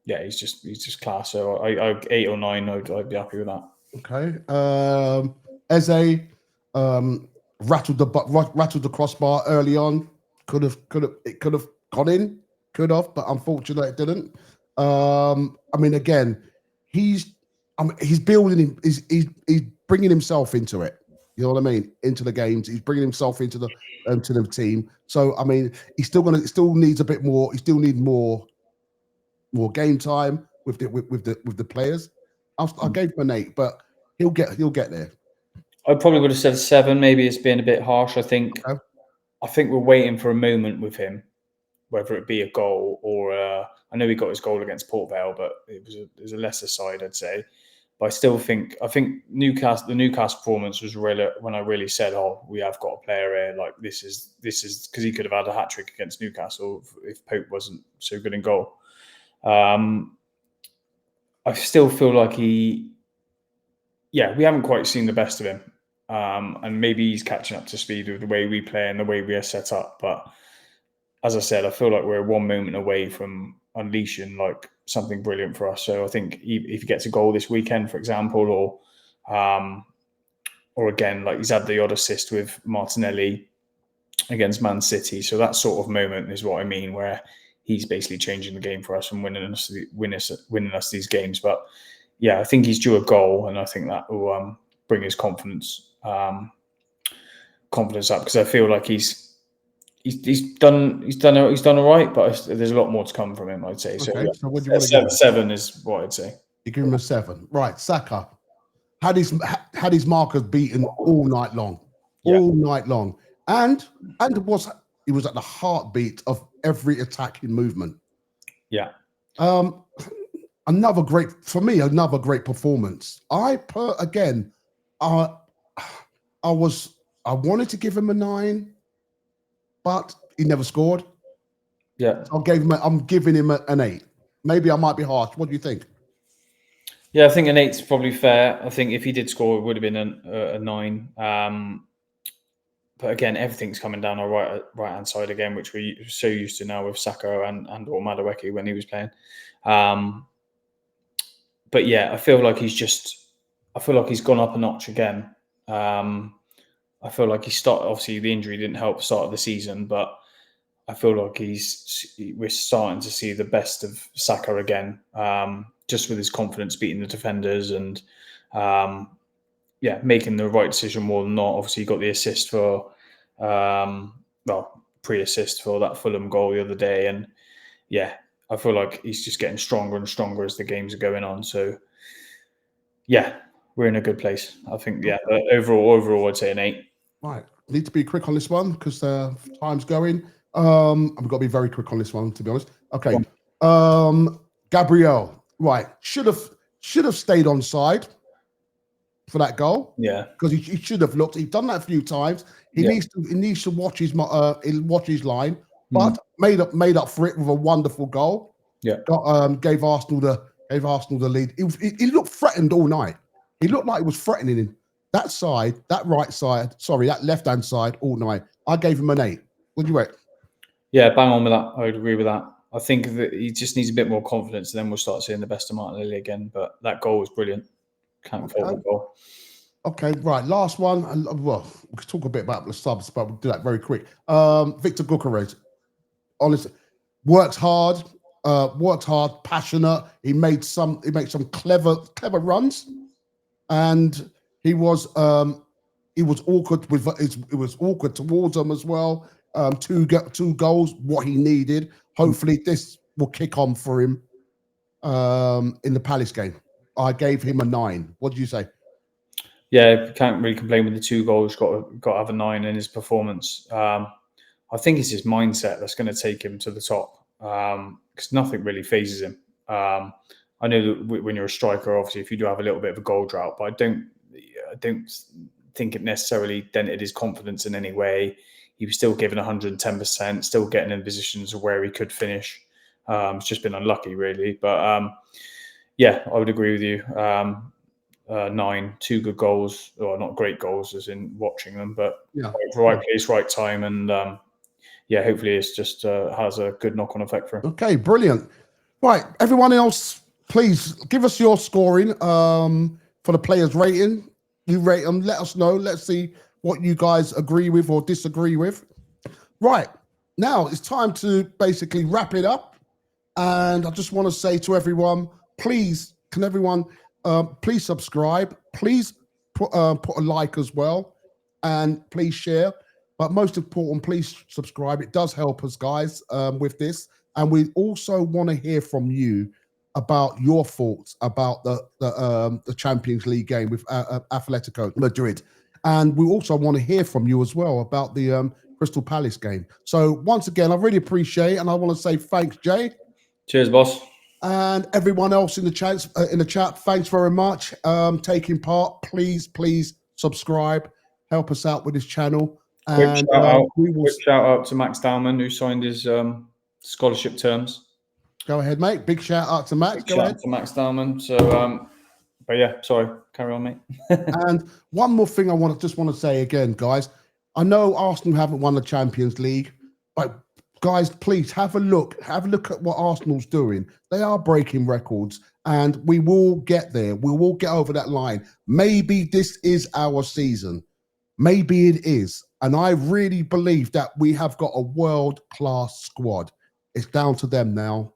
yeah, he's just class. So I 8 or 9, I'd be happy with that. Okay. Eze rattled the crossbar early on. Could have gone in. Could have, but unfortunately it didn't. I mean, again, he's building. He's bringing himself into it. You know what I mean? Into the games, he's bringing himself into the team. So I mean, he's still needs a bit more. He still needs more game time with the players. I gave him an 8, but he'll get there. I probably would have said 7. Maybe it's been a bit harsh. I think we're waiting for a moment with him, whether it be a goal or I know he got his goal against Port Vale, but it was a lesser side, I'd say. But I think the Newcastle performance was really when I really said, "Oh, we have got a player here. Like this is because he could have had a hat trick against Newcastle if Pope wasn't so good in goal." I still feel like we haven't quite seen the best of him, and maybe he's catching up to speed with the way we play and the way we are set up. But as I said, I feel like we're one moment away from unleashing like something brilliant for us. So I think if he gets a goal this weekend, for example, or again, like he's had the odd assist with Martinelli against Man City. So that sort of moment is what I mean, where he's basically changing the game for us and winning us these games. But yeah, I think he's due a goal, and I think that will bring his confidence up, because I feel like he's done all right, but there's a lot more to come from him, I'd say. Okay, so what do you want to give him? 7 is what I'd say. You give him a 7, right? Saka had his markers beaten all night long, and he was at the heartbeat of every attacking movement. Yeah. Another great performance. I wanted to give him a 9, but he never scored. Yeah. I'm giving him an 8. Maybe I might be harsh. What do you think? Yeah, I think an 8's probably fair. I think if he did score, it would have been a 9. But again, everything's coming down our right hand side again, which we're so used to now with Saka and or Madueke when he was playing. But yeah, I feel like he's gone up a notch again. I feel like obviously the injury didn't help start of the season, but I feel like we're starting to see the best of Saka again, just with his confidence beating the defenders and making the right decision more than not. Obviously, he got the assist for pre-assist for that Fulham goal the other day, and yeah, I feel like he's just getting stronger and stronger as the games are going on. So yeah, we're in a good place. I think overall I'd say an 8. Right, need to be quick on this one because time's going. I've got to be very quick on this one, to be honest. Okay, Gabriel, right, should have stayed on side for that goal. Yeah, because he should have looked. He's done that a few times. He needs to watch his line, but made up for it with a wonderful goal. Yeah, gave Arsenal the lead. He looked threatened all night. He looked like he was threatening him. That left hand side all night. I gave him an 8. What do you rate? Yeah, bang on with that. I would agree with that. I think that he just needs a bit more confidence, and then we'll start seeing the best of Martinelli again. But that goal was brilliant. Can't fault Okay. the goal. Okay, right. Last one. Well, we could talk a bit about the subs, but we'll do that very quick. Victor Gyökeres, honestly, works hard, passionate. He made some clever runs, and he was awkward with it was awkward towards him as well. Two goals, what he needed. Hopefully, this will kick on for him in the Palace game. I gave him a 9. What do you say? Yeah, can't really complain with the 2 goals. Got to have a 9 in his performance. I think it's his mindset that's going to take him to the top, because nothing really phases him. I know that when you're a striker, obviously, if you do have a little bit of a goal drought, but I don't think it necessarily dented his confidence in any way. He was still given 110%, still getting in positions where he could finish. It's just been unlucky, really. But yeah, I would agree with you. 9, 2 good goals, or not great goals, as in watching them, but Yeah, right place, right time, and yeah, hopefully it's just has a good knock-on effect for him. okay, brilliant. Right, everyone else, please give us your scoring for the players' rating. You rate them, let us know. Let's see what you guys agree with or disagree with. Right, now it's time to basically wrap it up. And I just want to say to everyone, please, can everyone please subscribe? Please put a like as well, and please share. But most important, please subscribe. It does help us, guys, with this. And we also want to hear from you about your thoughts about the Champions League game with Atletico Madrid. And we also want to hear from you as well about the Crystal Palace game. So once again, I really appreciate it, and I want to say thanks, Jay. Cheers, boss. And everyone else in the chat, thanks very much taking part. Please subscribe, help us out with this channel. And quick shout out to Max Dowman, who signed his scholarship terms. Go ahead, mate. Big shout out to Max. Go ahead to Max Dowman. So, but yeah, sorry, carry on, mate. And one more thing I just want to say again, guys. I know Arsenal haven't won the Champions League, but guys, please have a look at what Arsenal's doing. They are breaking records, and we will get there. We will get over that line. Maybe this is our season. Maybe it is. And I really believe that we have got a world-class squad. It's down to them now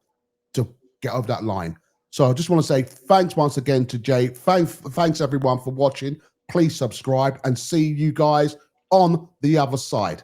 to get over that line. So I just want to say thanks once again to Jay. Thanks everyone for watching. Please subscribe, and see you guys on the other side.